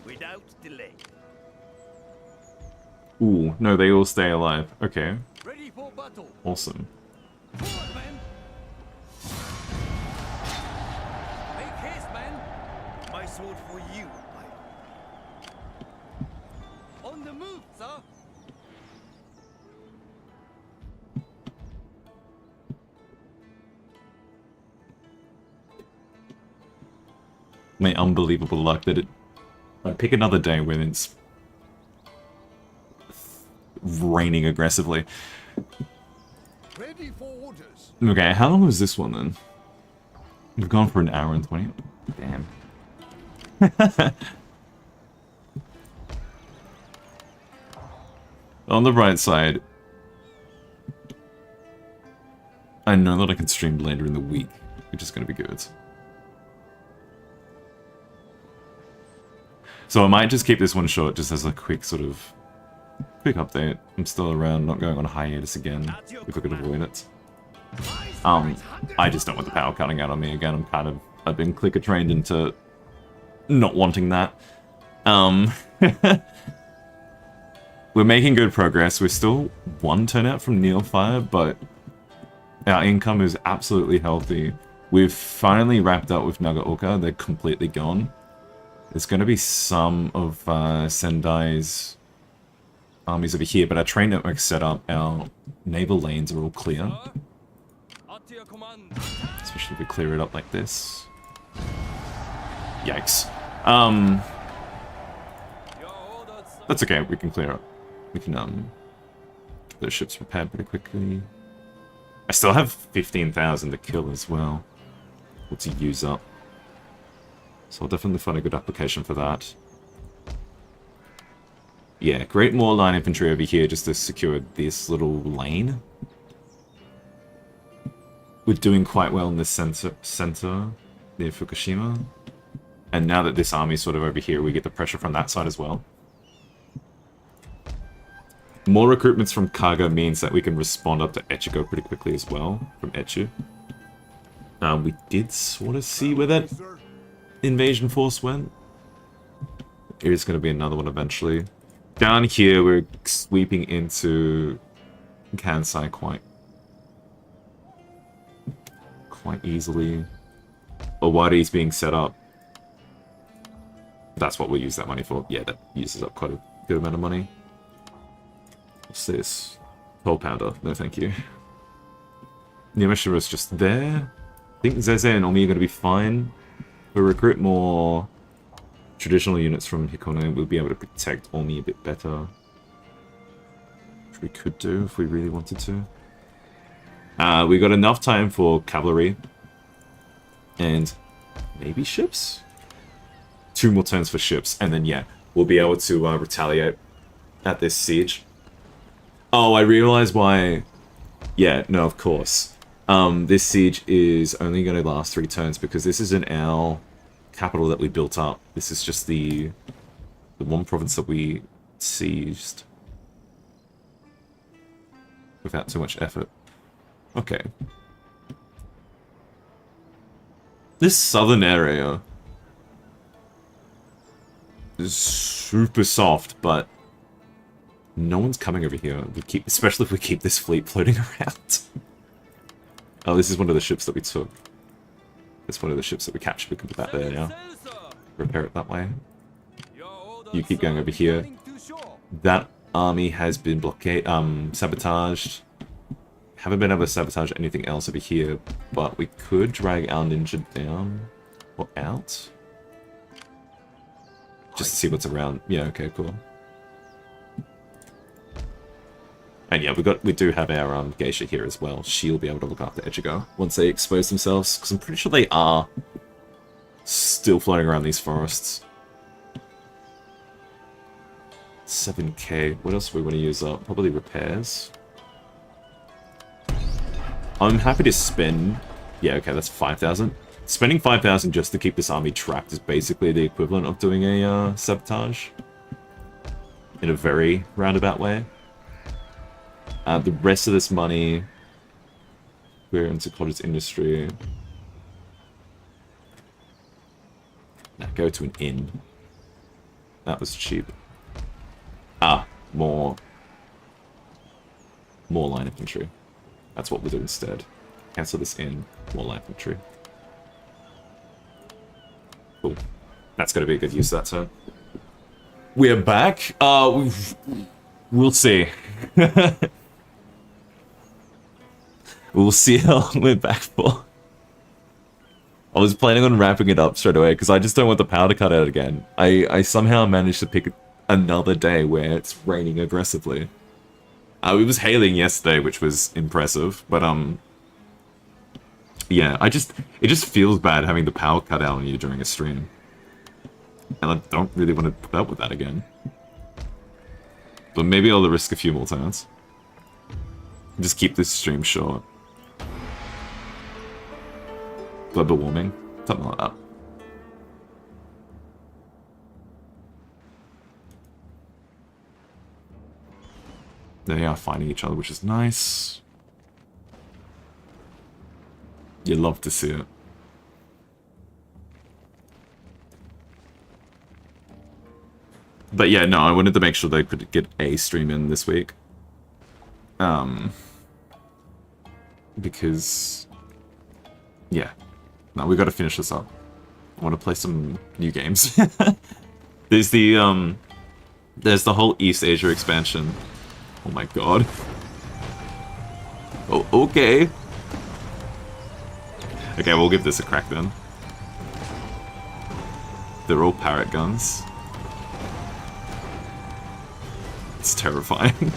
Without delay. Ooh, no, they all stay alive. Okay, Ready for battle. awesome. Forward, men. Make haste, men. My sword for you, my On the move, sir. My unbelievable luck that it... I pick another day when it's raining aggressively. Ready for orders. Okay, how long was this one then? We've gone for an hour and 20. Damn. On the bright side, I know that I can stream later in the week, which is going to be good. So I might just keep this one short, just as a quick sort of quick update. I'm still around, not going on hiatus again, if we could avoid it. I just don't want the power cutting out on me again. I've been clicker trained into not wanting that. We're making good progress. We're still one turnout from Neilfire, but our income is absolutely healthy. We've finally wrapped up with Nagaoka. They're completely gone. There's going to be some of Sendai's armies over here, but our train network's set up. Our naval lanes are all clear. At your command. Especially if we clear it up like this. Yikes. Your orders, sir. That's okay, we can clear up. We can, get those ships repaired pretty quickly. I still have 15,000 to kill as well. Or to use up. So I'll definitely find a good application for that. Yeah, great more line infantry over here just to secure this little lane. We're doing quite well in the center near Fukushima. And now that this army's sort of over here, we get the pressure from that side as well. More recruitments from Kaga means that we can respond up to Echigo pretty quickly as well, from Echu. We did sort of see where that invasion force went. Here's going to be another one eventually. Down here, we're sweeping into Kansai quite easily. Owari's being set up. That's what we'll use that money for. Yeah, that uses up quite a good amount of money. What's this? 12 pounder. No, thank you. Yamashira's just there. I think Zeze and Omi are going to be fine. We'll recruit more traditional units from Hikono. We'll be able to protect Omi a bit better. Which we could do if we really wanted to. We got enough time for cavalry. And maybe ships? 2 more turns for ships. And then, yeah, we'll be able to retaliate at this siege. Oh, I realize why... Yeah, no, of course. This siege is only going to last 3 turns because this isn't our capital that we built up. This is just the one province that we seized without too much effort. Okay. This southern area is super soft, but no one's coming over here. Especially if we keep this fleet floating around. Oh, this is one of the ships that we took. It's one of the ships that we captured. We can put that there now. Repair it that way. You keep going over here. That army has been sabotaged. Haven't been able to sabotage anything else over here, but we could drag our ninja down or out. Just to see what's around. Yeah, okay, cool. And yeah, we do have our geisha here as well. She'll be able to look after Echigo once they expose themselves, because I'm pretty sure they are still floating around these forests. 7k. What else do we want to use up? Probably repairs. I'm happy to spend... Yeah, okay, that's 5,000. Spending 5,000 just to keep this army trapped is basically the equivalent of doing a sabotage. In a very roundabout way. The rest of this money... We're into cottage industry. Now go to an inn. That was cheap. Ah, more line infantry. That's what we'll do instead. Cancel this in, more line infantry. Cool. That's going to be a good use of that turn. We're back. We'll see. We'll see how long we're back for. I was planning on wrapping it up straight away because I just don't want the power to cut out again. I somehow managed to pick another day where it's raining aggressively. It was hailing yesterday, which was impressive, but yeah, it just feels bad having the power cut out on you during a stream. And I don't really want to put up with that again. But maybe I'll risk a few more turns. Just keep this stream short. Global warming, something like that. They are fighting each other, which is nice. You love to see it. But yeah, no, I wanted to make sure they could get a stream in this week. Because... yeah. No, we gotta finish this up. I want to play some new games. There's the whole East Asia expansion. Oh my god. Oh, okay. Okay, we'll give this a crack then. They're all parrot guns. It's terrifying.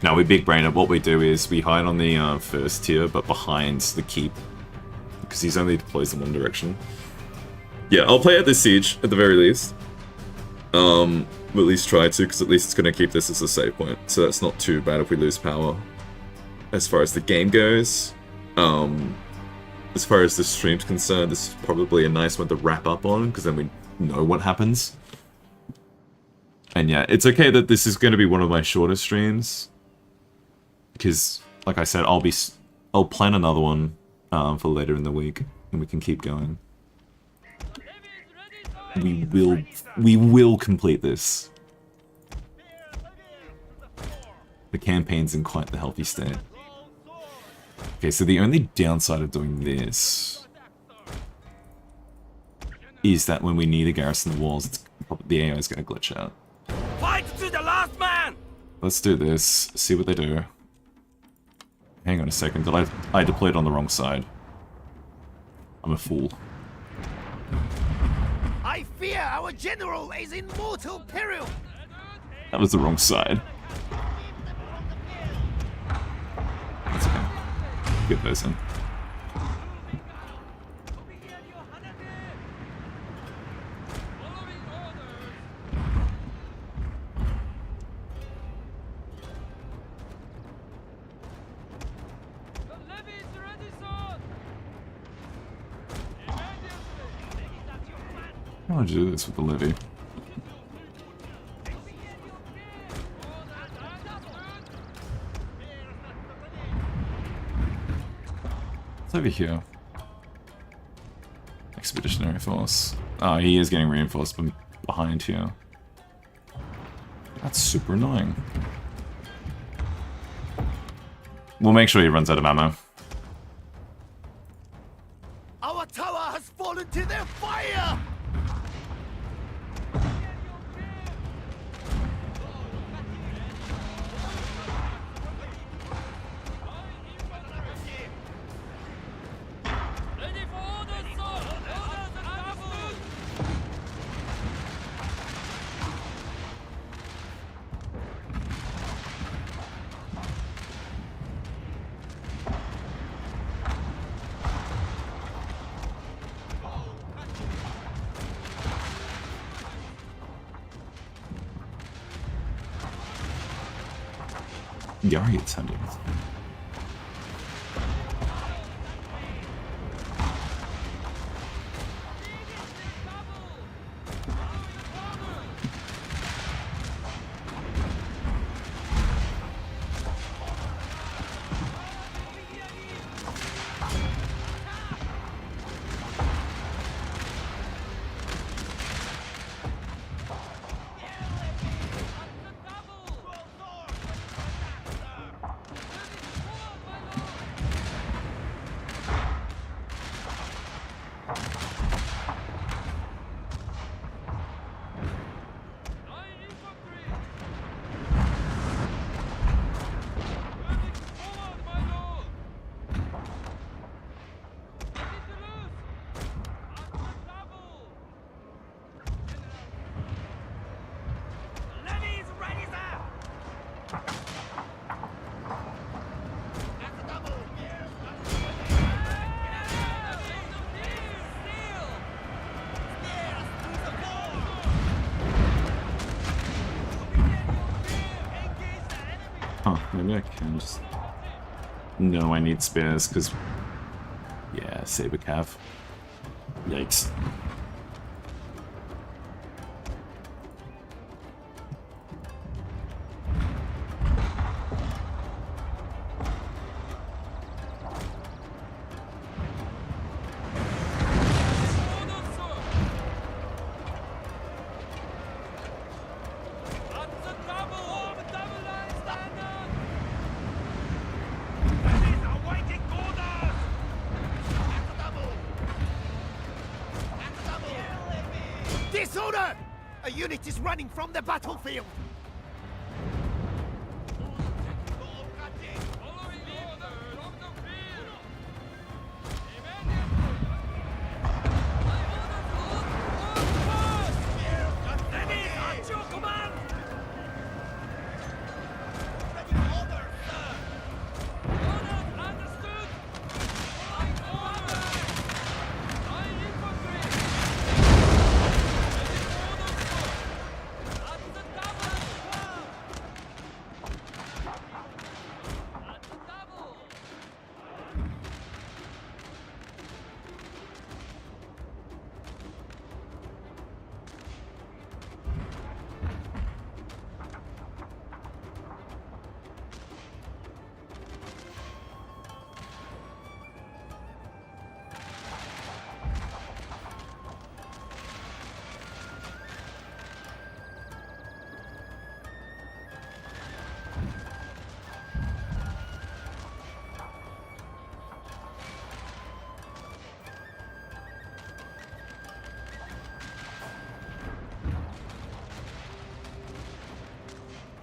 Now, we big brain it. What we do is we hide on the first tier, but behind the keep. Because he's only deploys in one direction. Yeah, I'll play at this siege, at the very least. We'll at least try to, because at least it's going to keep this as a save point. So that's not too bad if we lose power. As far as the game goes, as far as the stream's concerned, this is probably a nice one to wrap up on, because then we know what happens. And yeah, it's okay that this is going to be one of my shorter streams. Because, like I said, I'll plan another one for later in the week, and we can keep going. We will complete this. The campaign's in quite the healthy state. Okay, so the only downside of doing this is that when we need to garrison the walls, the AI is going to glitch out. Fight to the last man! Let's do this, see what they do. Hang on a second, did I deployed on the wrong side. I'm a fool. I fear our general is in mortal peril! That was the wrong side. That's okay. Get those in. I want to do this with the levy. It's over here. Expeditionary force. Oh, he is getting reinforced from behind here. That's super annoying. We'll make sure he runs out of ammo. Yari attendant. Huh, maybe I can just... No, I need spares, because... Yeah, Saber Cav. Yikes. Disorder! A unit is running from the battlefield!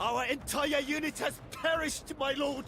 Our entire unit has perished, my lord!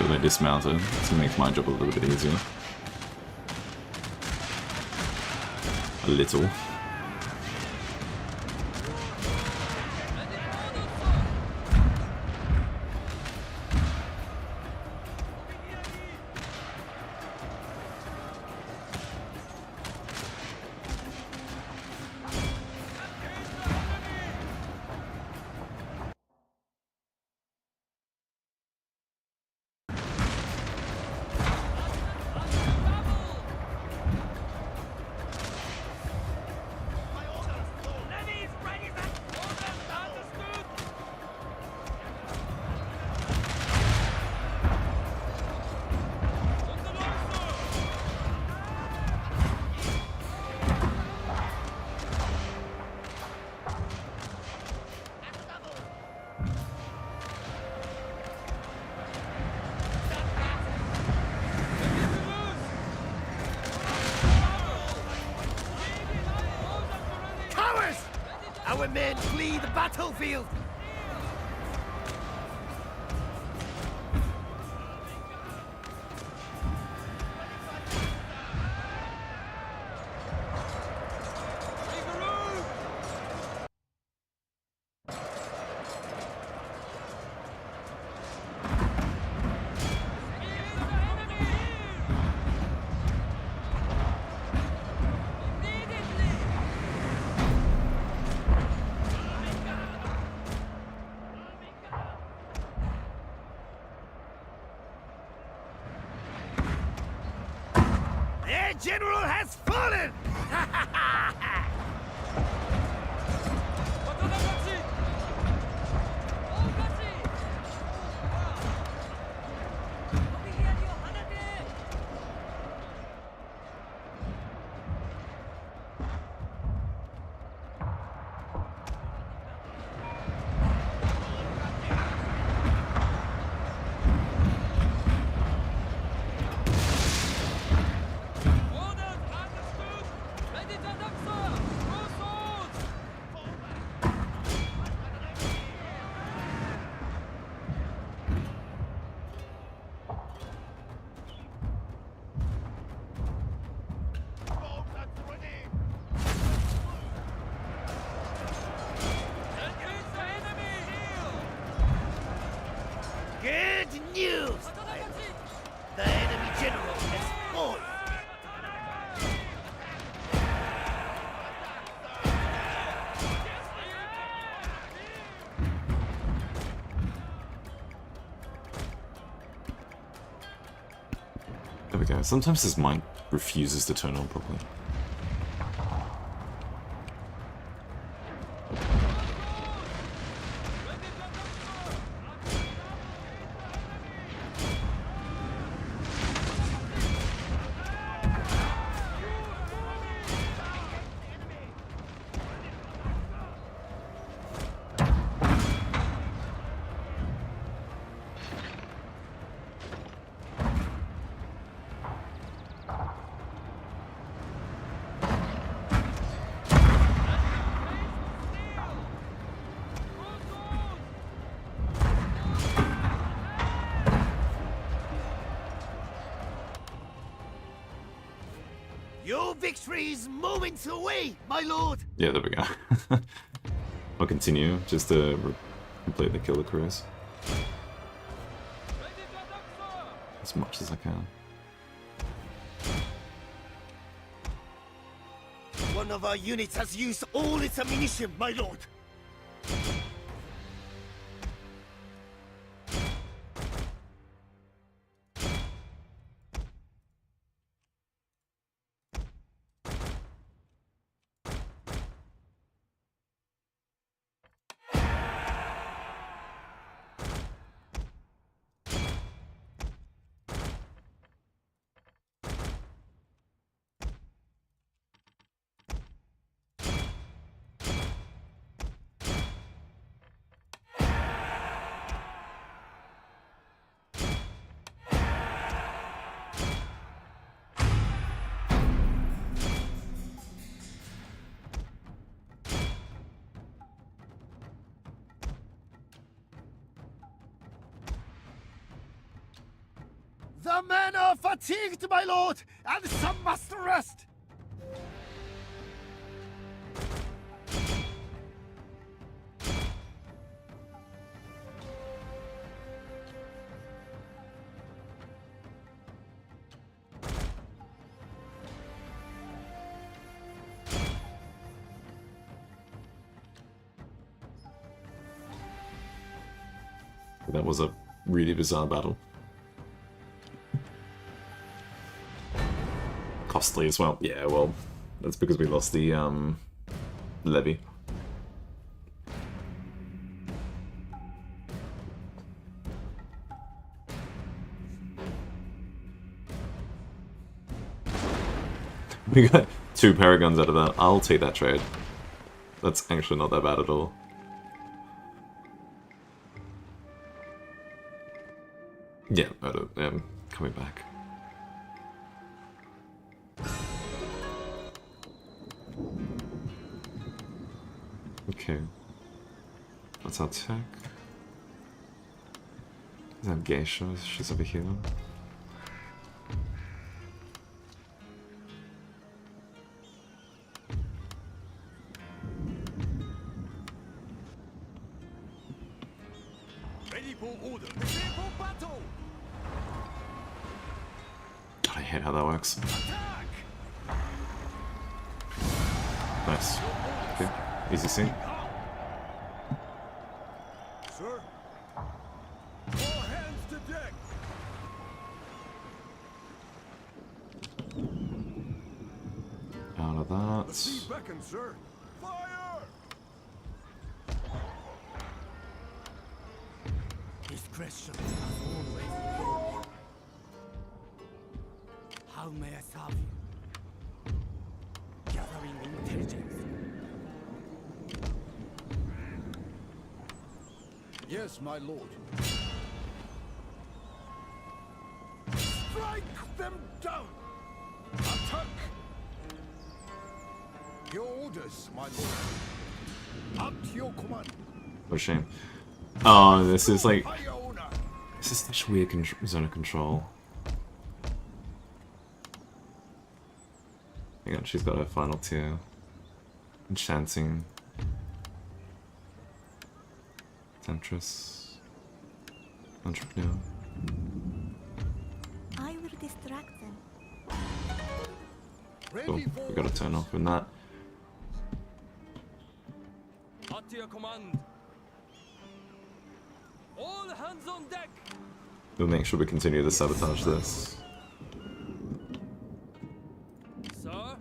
So they dismounted, so it makes my job a little bit easier. A little. Levies ready for orders understood. Cowards! Our men flee the battlefield! Their general has fallen! Good news! The enemy general has fallen! There we go. Sometimes his mind refuses to turn on properly. Your victory is moments away, my lord! Yeah, there we go. I'll continue just to complete the killer cruise. As much as I can. One of our units has used all its ammunition, my lord! The men are fatigued, my lord, and some must rest. That was a really bizarre battle. Costly as well. Yeah, well, that's because we lost the levy. We got 2 paragons out of that. I'll take that trade. That's actually not that bad at all. Yeah, coming back. Okay. That's our tech. Is that Geisha? She's over here. Ready for order. Prepare for battle. God, I hate how that works. Attack. Nice. Okay, easy scene. Sir? All hands to deck! Out of The sea that. beckons, sir. Fire! Discretion has always been. How may I serve you? Gathering intelligence. Yes, my lord. Strike them down! Attack! Your orders, my lord. Up to your command. What a shame. Oh, this is like... Iona. This is such a weird zone of control. Hang on, she's got her final tier. Enchanting. Temptress. Entrepreneur. I will distract them. Ready Cool. for We got to turn off in that. At your command. All hands on deck. We'll make sure we continue to sabotage this. Sir,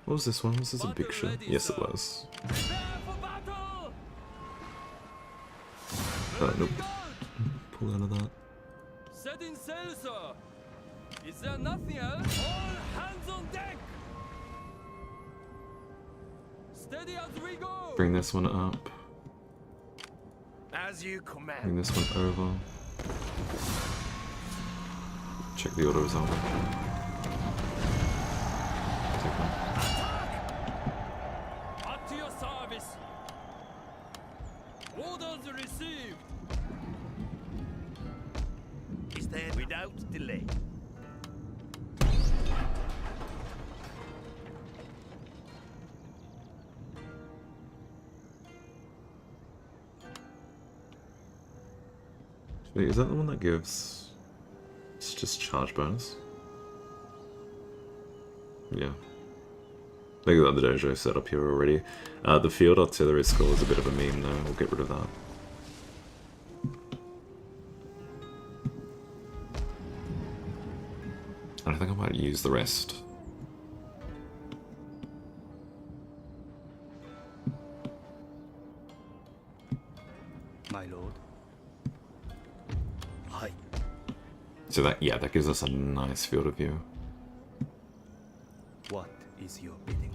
What was this one? Was this a big Battle ship? ready, Yes, it sir. was. prepare for battle. Nope. Moving out. Pull out of that. Setting sail, sir. Is there nothing else? All hands on deck. Steady as we go. Bring this one up. As you Bring command. this one over. Check the auto resolver. Take one. At your service. Orders received. Is there without delay? Wait, is that the one that gives... It's just charge bonus? Yeah. Look at that, the dojo set up here already. The field artillery score is a bit of a meme though, we'll get rid of that. And I think I might use the rest. My lord. Hi. So that, yeah, that gives us a nice field of view. What is your bidding?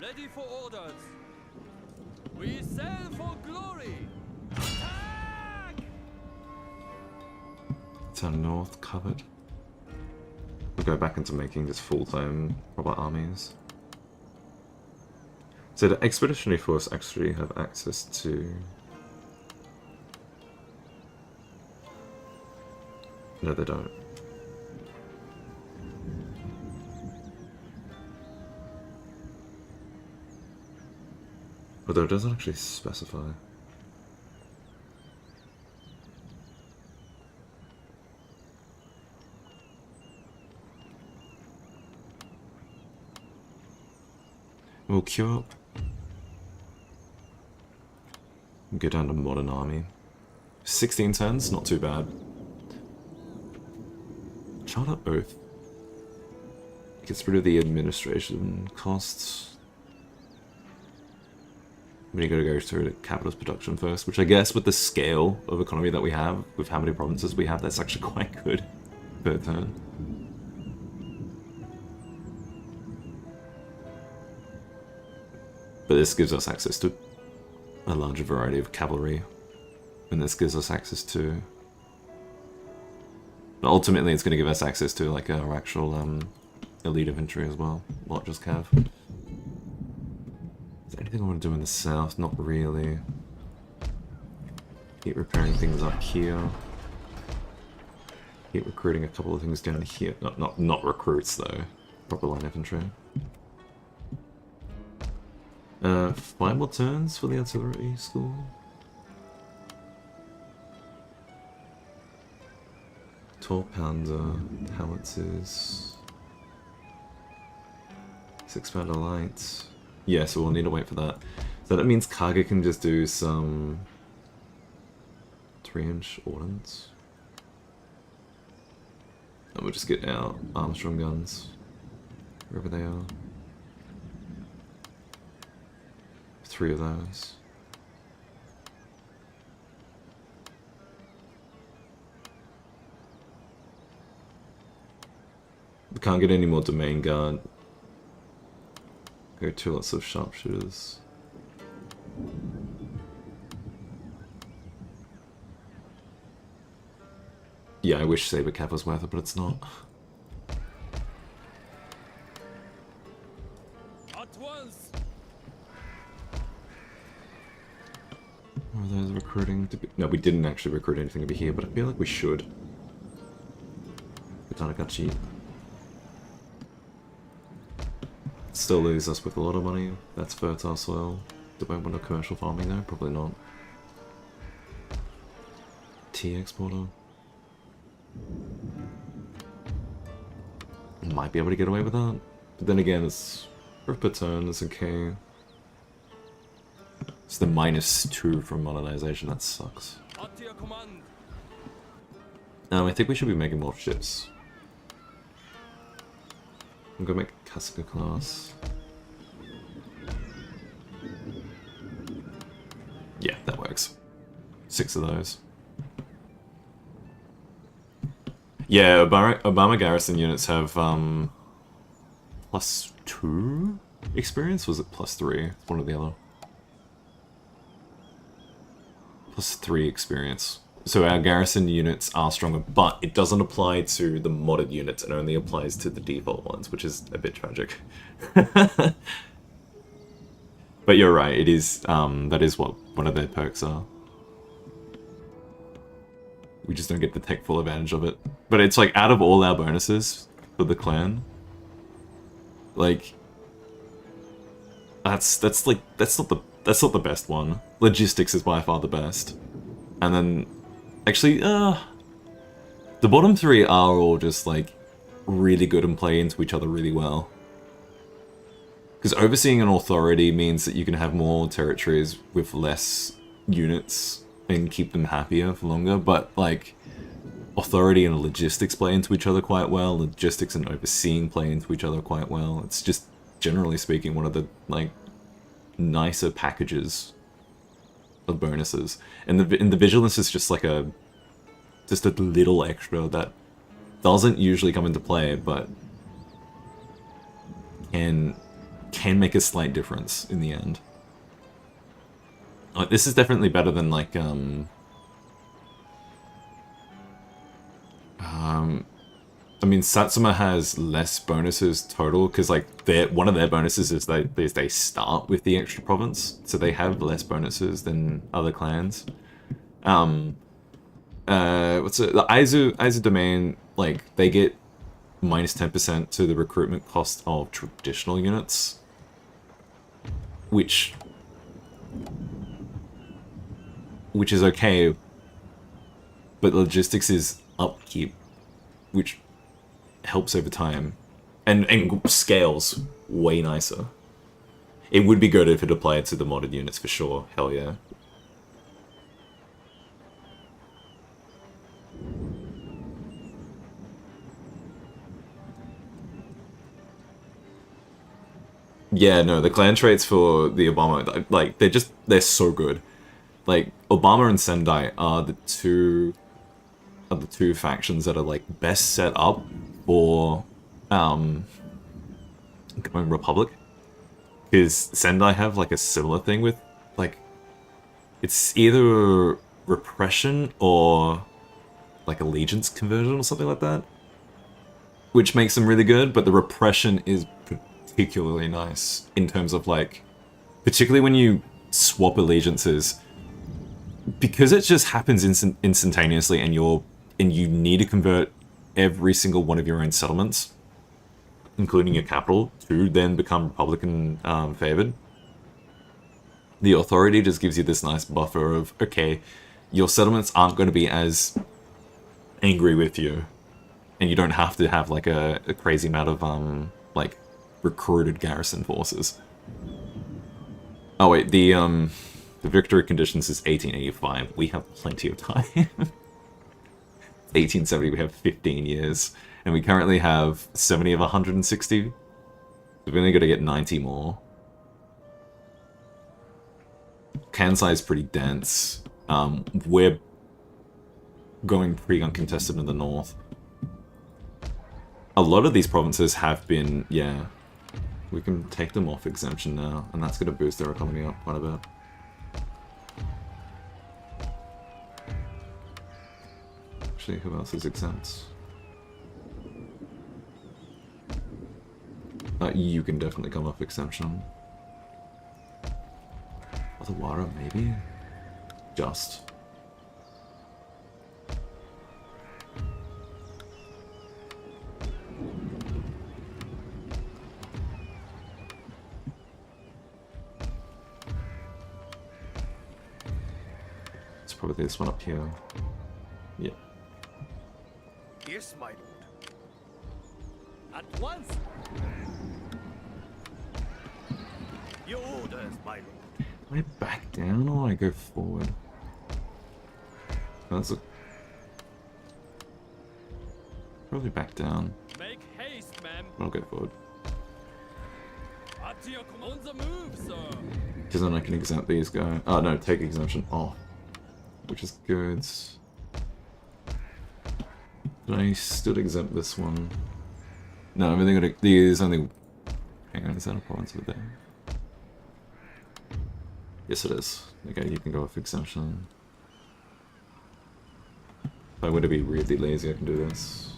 Ready for orders. We sail for glory. Attack! It's our north covered. We'll go back into making this full-time robot armies. So the Expeditionary Force actually have access to No, they don't. Although it doesn't actually specify. We'll queue up. Go down to Modern Army. 16 turns, not too bad. Charter Oath. Gets rid of the administration costs. But you gotta go through the capitalist production first, which I guess with the scale of economy that we have, with how many provinces we have, that's actually quite good per turn. But this gives us access to a larger variety of cavalry, and this gives us access to... Ultimately, it's going to give us access to like our actual elite infantry as well, not just cav. Is there anything I want to do in the south? Not really. Keep repairing things up here. Keep recruiting a couple of things down here. Not recruits though. Proper line infantry. 5 more turns for the artillery school. Pounder, howitzers, 6-pounder lights. Yeah, so we'll need to wait for that. So that means Kaga can just do some 3-inch ordnance. And we'll just get our Armstrong guns, wherever they are. 3 of those. We can't get any more domain guard. Go 2 lots of sharpshooters. Yeah, I wish Saber Cav was worth it, but it's not. At once. Are those recruiting? No, we didn't actually recruit anything over here, but I feel like we should. Katana got cheap. Still leaves us with a lot of money. That's fertile soil. Do I want a commercial farming though? Probably not. Tea exporter. Might be able to get away with that. But then again, it's per turn, it's okay. It's the -2 from modernization, that sucks. At your command. I think we should be making more ships. I'm gonna make Kasuga class. Yeah, that works. 6 of those. Yeah, Obama garrison units have +2 experience? Was it +3? One or the other. +3 experience. So our garrison units are stronger, but it doesn't apply to the modded units. It only applies to the default ones, which is a bit tragic. But you're right, it is, that is what one of their perks are. We just don't get to take full advantage of it. But it's like, out of all our bonuses for the clan, like, that's not the best one. Logistics is by far the best. And then, actually, the bottom 3 are all just, like, really good and play into each other really well. Because overseeing an authority means that you can have more territories with less units and keep them happier for longer, but, like, authority and logistics play into each other quite well, logistics and overseeing play into each other quite well. It's just, generally speaking, one of the, like, nicer packages of bonuses. And the vigilance is just like just a little extra that doesn't usually come into play, but can make a slight difference in the end. Like, this is definitely better than like I mean, Satsuma has less bonuses total, because like one of their bonuses is they start with the extra province, so they have less bonuses than other clans. And what's it? The Aizu domain, like, they get minus 10% to the recruitment cost of traditional units, which is okay, but logistics is upkeep, which helps over time, and scales way nicer. It would be good if it applied to the modded units for sure. Hell yeah. Yeah, no, the clan traits for the Obama, like, they're so good. Like, Obama and Sendai are the two factions that are, like, best set up for, going Republic. Because Sendai have, like, a similar thing with, like, it's either repression or, like, allegiance conversion or something like that. Which makes them really good, but the repression is particularly nice in terms of, like, particularly when you swap allegiances, because it just happens instantaneously, and you need to convert every single one of your own settlements, including your capital, to then become Republican favored. The authority just gives you this nice buffer of, okay, your settlements aren't going to be as angry with you, and you don't have to have, like, a crazy amount of like, recruited garrison forces. Oh wait, the victory conditions is 1885. We have plenty of time. 1870, we have 15 years. And we currently have 70 of 160. We've only got to get 90 more. Kansai is pretty dense. We're going pretty uncontested in the north. A lot of these provinces have been, yeah. We can take them off exemption now, and that's going to boost their economy up quite a bit. Actually, who else is exempt? You can definitely come off exemption. Otawara, maybe? Just. It's probably this one up here. Yeah. Yes, my lord. At once! Your orders, my lord. Do I back down or I go forward? That's a... Probably back down. Make haste, ma'am. I'll go forward. At your on the move, sir. Because then I can exempt these guys. Oh no, take exemption off. Which is good. Did I still exempt this one? No, I'm only gonna... These only... Hang on, is that a province over there? Yes, it is. Okay, you can go off exemption. If I were to be really lazy, I can do this.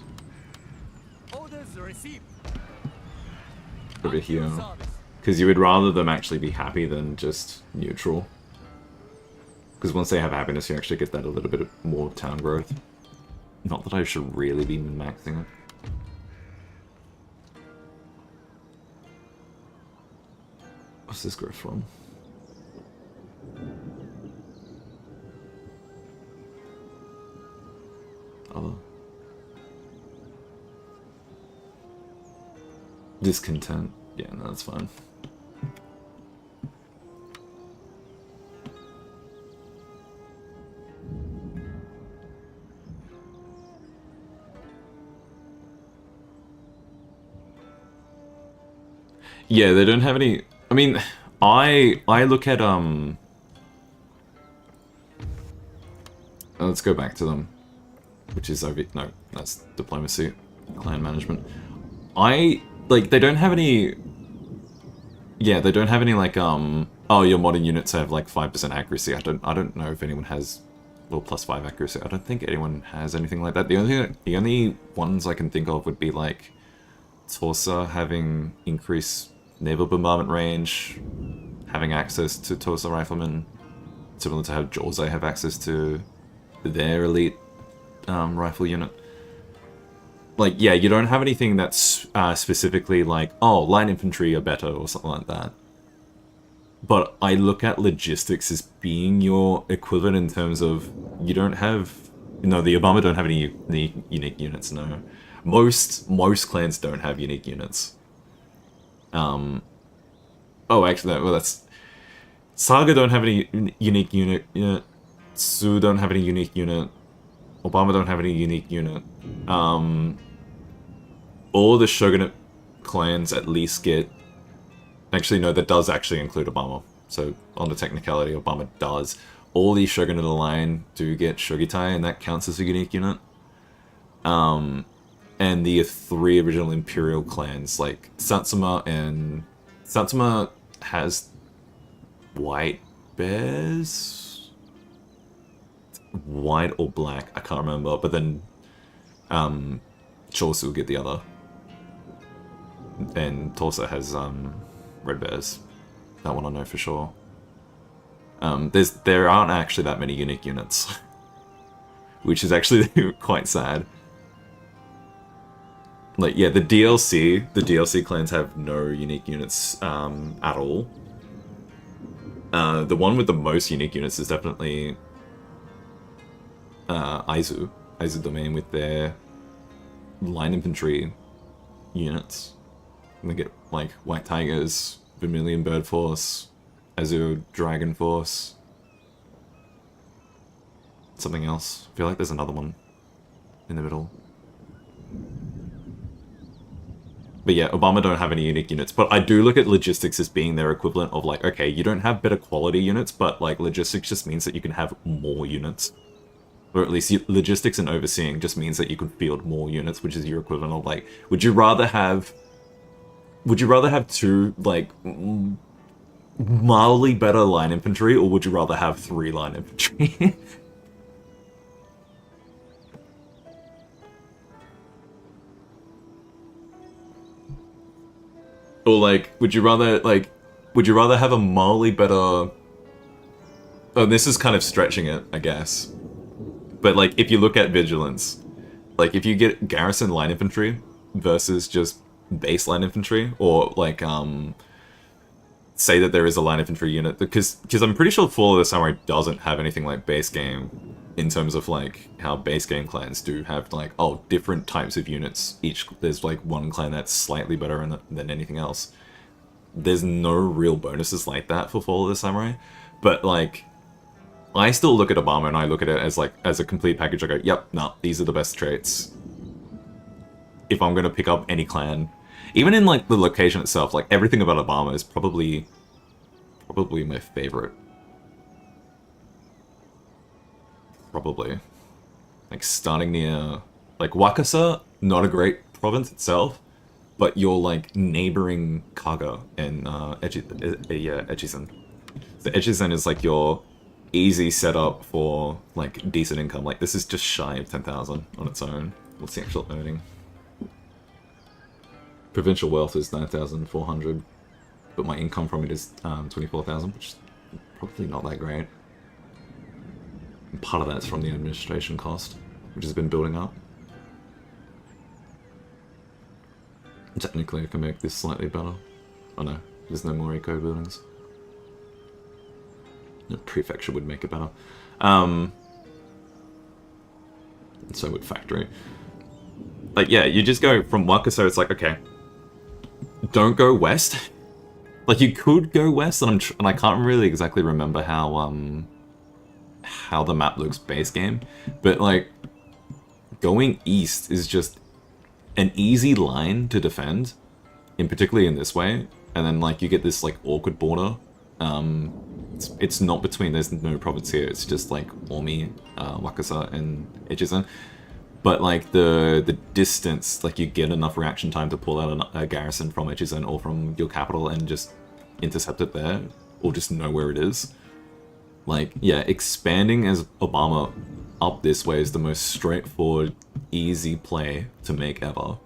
Orders received. Over here. Because you would rather them actually be happy than just neutral. Because once they have happiness, you actually get that a little bit more town growth. Not that I should really be min-maxing it. What's this growth from? Other. Discontent. Yeah, no, that's fine. Yeah, they don't have any... I mean, I look at, let's go back to them. Which is over... No, that's diplomacy. Clan management. Like, they don't have any... Yeah, they don't have any, like, oh, your modern units have, like, 5% accuracy. I don't know if anyone has... Well, +5 accuracy. I don't think anyone has anything like that. The only ones I can think of would be, like, Torsa having increased naval bombardment range, having access to Torsa riflemen, similar to how Jose have access to their elite rifle unit. Like, yeah, you don't have anything that's specifically like, oh, line infantry are better or something like that. But I look at logistics as being your equivalent in terms of you don't have... No, the Obama don't have any unique units, no. Most clans don't have unique units. Oh, actually, well, that's... Saga don't have any unique unit. Su don't have any unique unit. Obama don't have any unique unit. All the Shogunate clans at least get... Actually, no, that does actually include Obama. So, on the technicality, Obama does. All the Shogunate line do get Shogitai, and that counts as a unique unit. And the 3 original Imperial clans, like Satsuma and... Satsuma has white bears? White or black, I can't remember, but then Chosu will get the other. And Tulsa has red bears. That one I know for sure. There aren't actually that many unique units, which is actually quite sad. Like, yeah, the DLC clans have no unique units at all. The one with the most unique units is definitely Aizu Domain with their line infantry units. And they get like White Tigers, Vermilion Bird Force, Azure Dragon Force. Something else. I feel like there's another one in the middle. But yeah, Obama don't have any unique units. But I do look at logistics as being their equivalent of like, okay, you don't have better quality units, but like logistics just means that you can have more units. Or at least logistics and overseeing just means that you can field more units, which is your equivalent of like, would you rather have 2 like mildly better line infantry, or would you rather have 3 line infantry? Or like, would you rather have a mildly better... Oh, this is kind of stretching it, I guess. But like, if you look at vigilance, like if you get garrison line infantry versus just base line infantry, or like say that there is a line infantry unit, because I'm pretty sure Fall of the Samurai doesn't have anything like base game in terms of like how base game clans do have like, oh, different types of units. There's like one clan that's slightly better than anything else. There's no real bonuses like that for Fall of the Samurai, but like I still look at Obama and I look at it as like as a complete package. I go, yep, nah, these are the best traits. If I'm gonna pick up any clan, even in like the location itself, like everything about Obama is probably my favorite. Probably. Like starting near like Wakasa, not a great province itself, but your like neighboring Kaga and Echizen. So Echizen is like your easy setup for like decent income. Like this is just shy of 10,000 on its own. What's the actual earning? Provincial wealth is 9,400, but my income from it is 24,000, which is probably not that great. And part of that's from the administration cost, which has been building up. Technically, I can make this slightly better. Oh no, there's no more eco buildings. The prefecture would make it better. And so would factory. Like, yeah, you just go from Wakaso, it's like, okay, don't go west. Like, you could go west, and I can't really exactly remember how the map looks base game, but like, going east is just an easy line to defend, particularly in this way, and then like you get this like awkward border. It's not between, there's no province here, it's just like Omi, Wakasa, and Echizen. But like the distance, like you get enough reaction time to pull out a garrison from Echizen or from your capital and just intercept it there, or just know where it is. Like, yeah, expanding as Obama up this way is the most straightforward, easy play to make ever.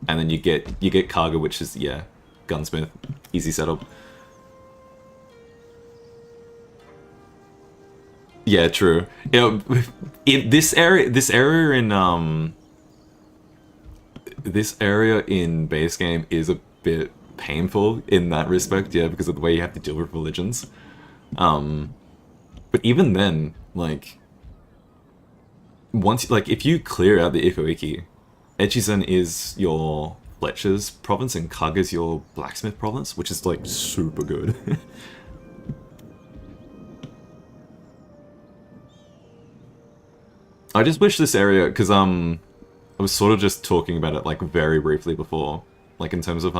And then you get Kaga, which is, yeah, gunsmith, easy setup. Yeah, true. Yeah, this area in base game is a bit painful in that respect, yeah, because of the way you have to deal with religions. But even then, like, once, like, if you clear out the Ikoiki, Echizen is your Fletcher's province and Kaga's your blacksmith province, which is, like, super good. I just wish this area, because, I was sort of just talking about it, like, very briefly before, like, in terms of,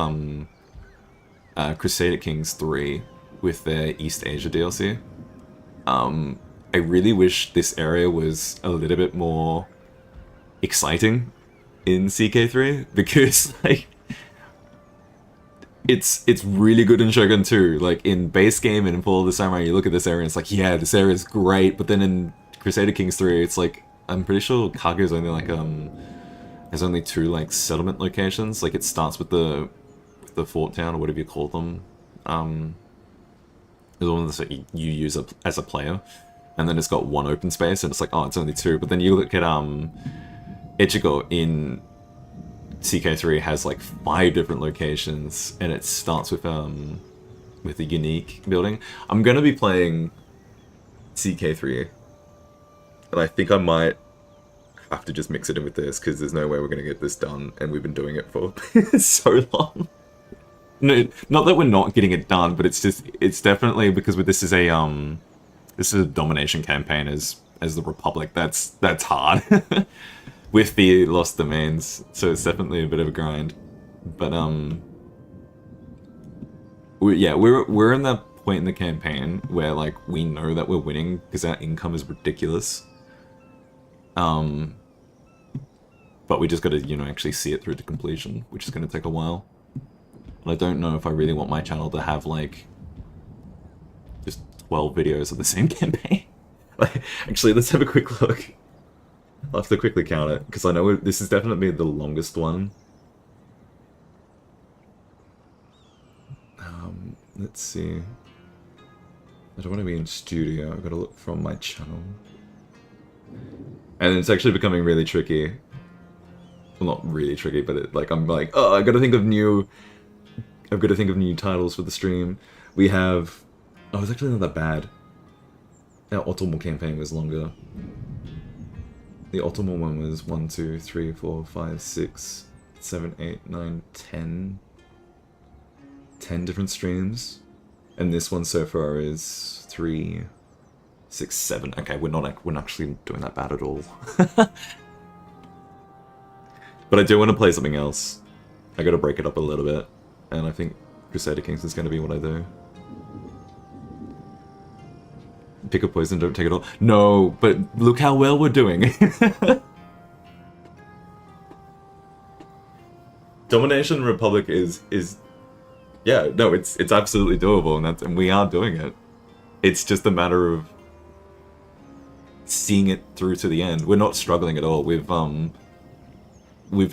Crusader Kings 3 with their East Asia DLC. I really wish this area was a little bit more exciting in CK3, because, like, it's really good in Shogun 2. Like, in base game and in Fall of the Samurai, you look at this area and it's like, yeah, this area is great, but then in Crusader Kings 3, it's like, I'm pretty sure Kaga is only, like, has only 2, like, settlement locations. Like, it starts with the fort town, or whatever you call them. The one that you use as a player. And then it's got 1 open space, and it's like, oh, it's only 2. But then you look at, Ichigo in CK3 has, like, 5 different locations, and it starts with a unique building. I'm gonna be playing CK3, and I think I might have to just mix it in with this, because there's no way we're gonna get this done, and we've been doing it for so long. No, not that we're not getting it done, but it's just, it's definitely, because this is a domination campaign as the Republic, that's hard. With the Lost Domains, so it's definitely a bit of a grind. But, we're in that point in the campaign where, like, we know that we're winning because our income is ridiculous. But we just gotta, you know, actually see it through to completion, which is gonna take a while. And I don't know if I really want my channel to have, like, just 12 videos of the same campaign. Like, actually, let's have a quick look. I'll have to quickly count it, because I know this is definitely the longest one. Let's see. I don't want to be in studio, I've got to look from my channel. And it's actually becoming really tricky. Well, not really tricky, but I'm like, oh, I've got to think of new titles for the stream. We have... Oh, it's actually not that bad. Our Otomo campaign was longer. The Otomo one was 1, 2, 3, 4, 5, 6, 7, 8, 9, 10. 10 different streams. And this one so far is 3, 6, 7. Okay, we're not actually doing that bad at all. But I do want to play something else. I gotta break it up a little bit. And I think Crusader Kings is gonna be what I do. Pick a poison, don't take it all. No, but look how well we're doing. Domination Republic is yeah, no, it's absolutely doable, and we are doing it. It's just a matter of seeing it through to the end. We're not struggling at all. We've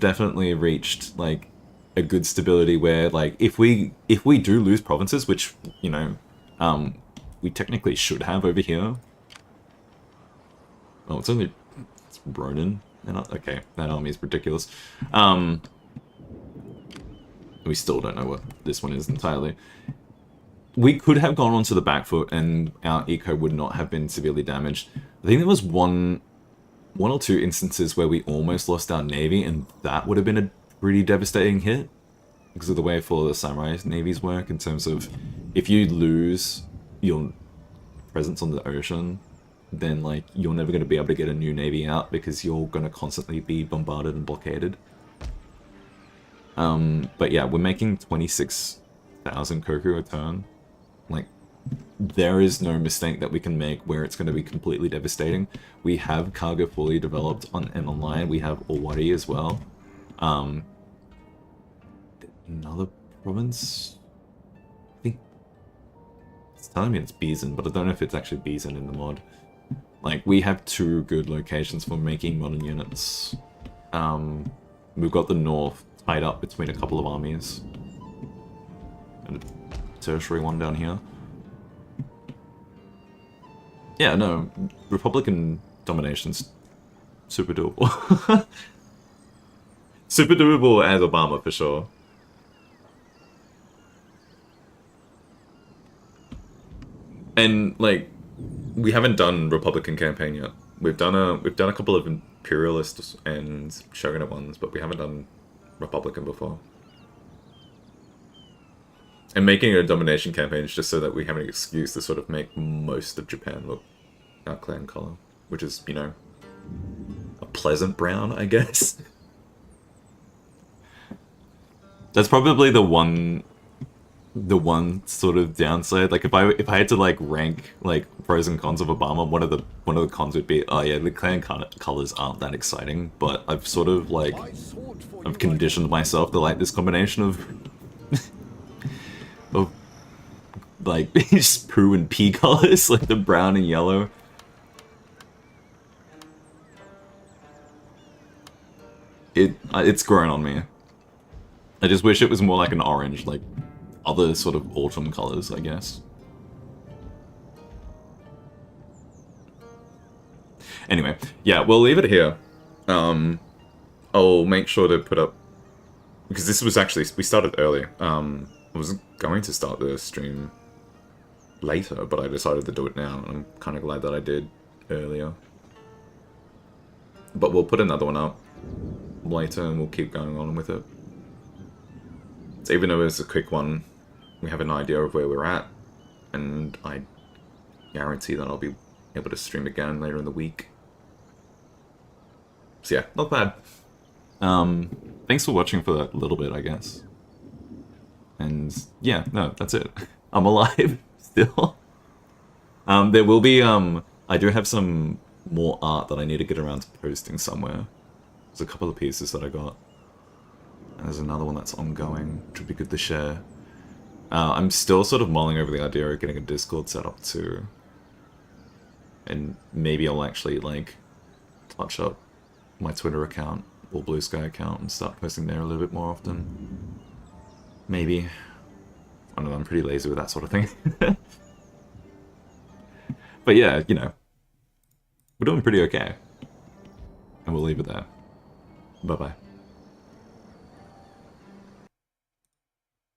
definitely reached, like, a good stability where, like, if we do lose provinces, which, you know, we technically should have over here. Oh, it's Ronin. Okay, that army is ridiculous. We still don't know what this one is entirely. We could have gone onto the back foot and our eco would not have been severely damaged. I think there was one or two instances where we almost lost our navy, and that would have been a pretty devastating hit because of the way the samurai navies work, in terms of if you lose your presence on the ocean, then, like, you're never going to be able to get a new navy out because you're going to constantly be bombarded and blockaded. But yeah, we're making 26,000 koku a turn. Like, there is no mistake that we can make where it's going to be completely devastating. We have Kaga fully developed on M Online. We have Owari as well. Another province? I think it's telling me it's Bizen, but I don't know if it's actually Bizen in the mod. Like, we have 2 good locations for making modern units. We've got the north tied up between a couple of armies. And a tertiary one down here. Yeah, no, Republican domination's super doable. Super doable as Obama, for sure. And, like, we haven't done Republican campaign yet. We've done a couple of imperialist and shogunate ones, but we haven't done Republican before. And making a domination campaign is just so that we have an excuse to sort of make most of Japan look our clan color, which is, you know, a pleasant brown, I guess. That's probably the one sort of downside. Like if I had to like rank like pros and cons of Obama, one of the cons would be, oh yeah, the clan colors aren't that exciting, but I've sort of like I've conditioned myself to like this combination of of like just poo and pea colors, like the brown and yellow. It's grown on me. I just wish it was more like an orange, like other sort of autumn colors, I guess. Anyway, yeah, we'll leave it here. I'll make sure to put up, because this was actually, we started early. I was going to start the stream later, but I decided to do it now, and I'm kind of glad that I did earlier. But we'll put another one up later, and we'll keep going on with it. So even though it's a quick one, we have an idea of where we're at, and I guarantee that I'll be able to stream again later in the week. So yeah, not bad. Thanks for watching for that little bit, I guess. And yeah, no, that's it. I'm alive still. There will be, I do have some more art that I need to get around to posting somewhere. There's a couple of pieces that I got. And there's another one that's ongoing, which would be good to share. I'm still sort of mulling over the idea of getting a Discord set up too. And maybe I'll actually, like, touch up my Twitter account or Blue Sky account and start posting there a little bit more often. Maybe. I don't know, I'm pretty lazy with that sort of thing. But yeah, you know, we're doing pretty okay. And we'll leave it there. Bye-bye.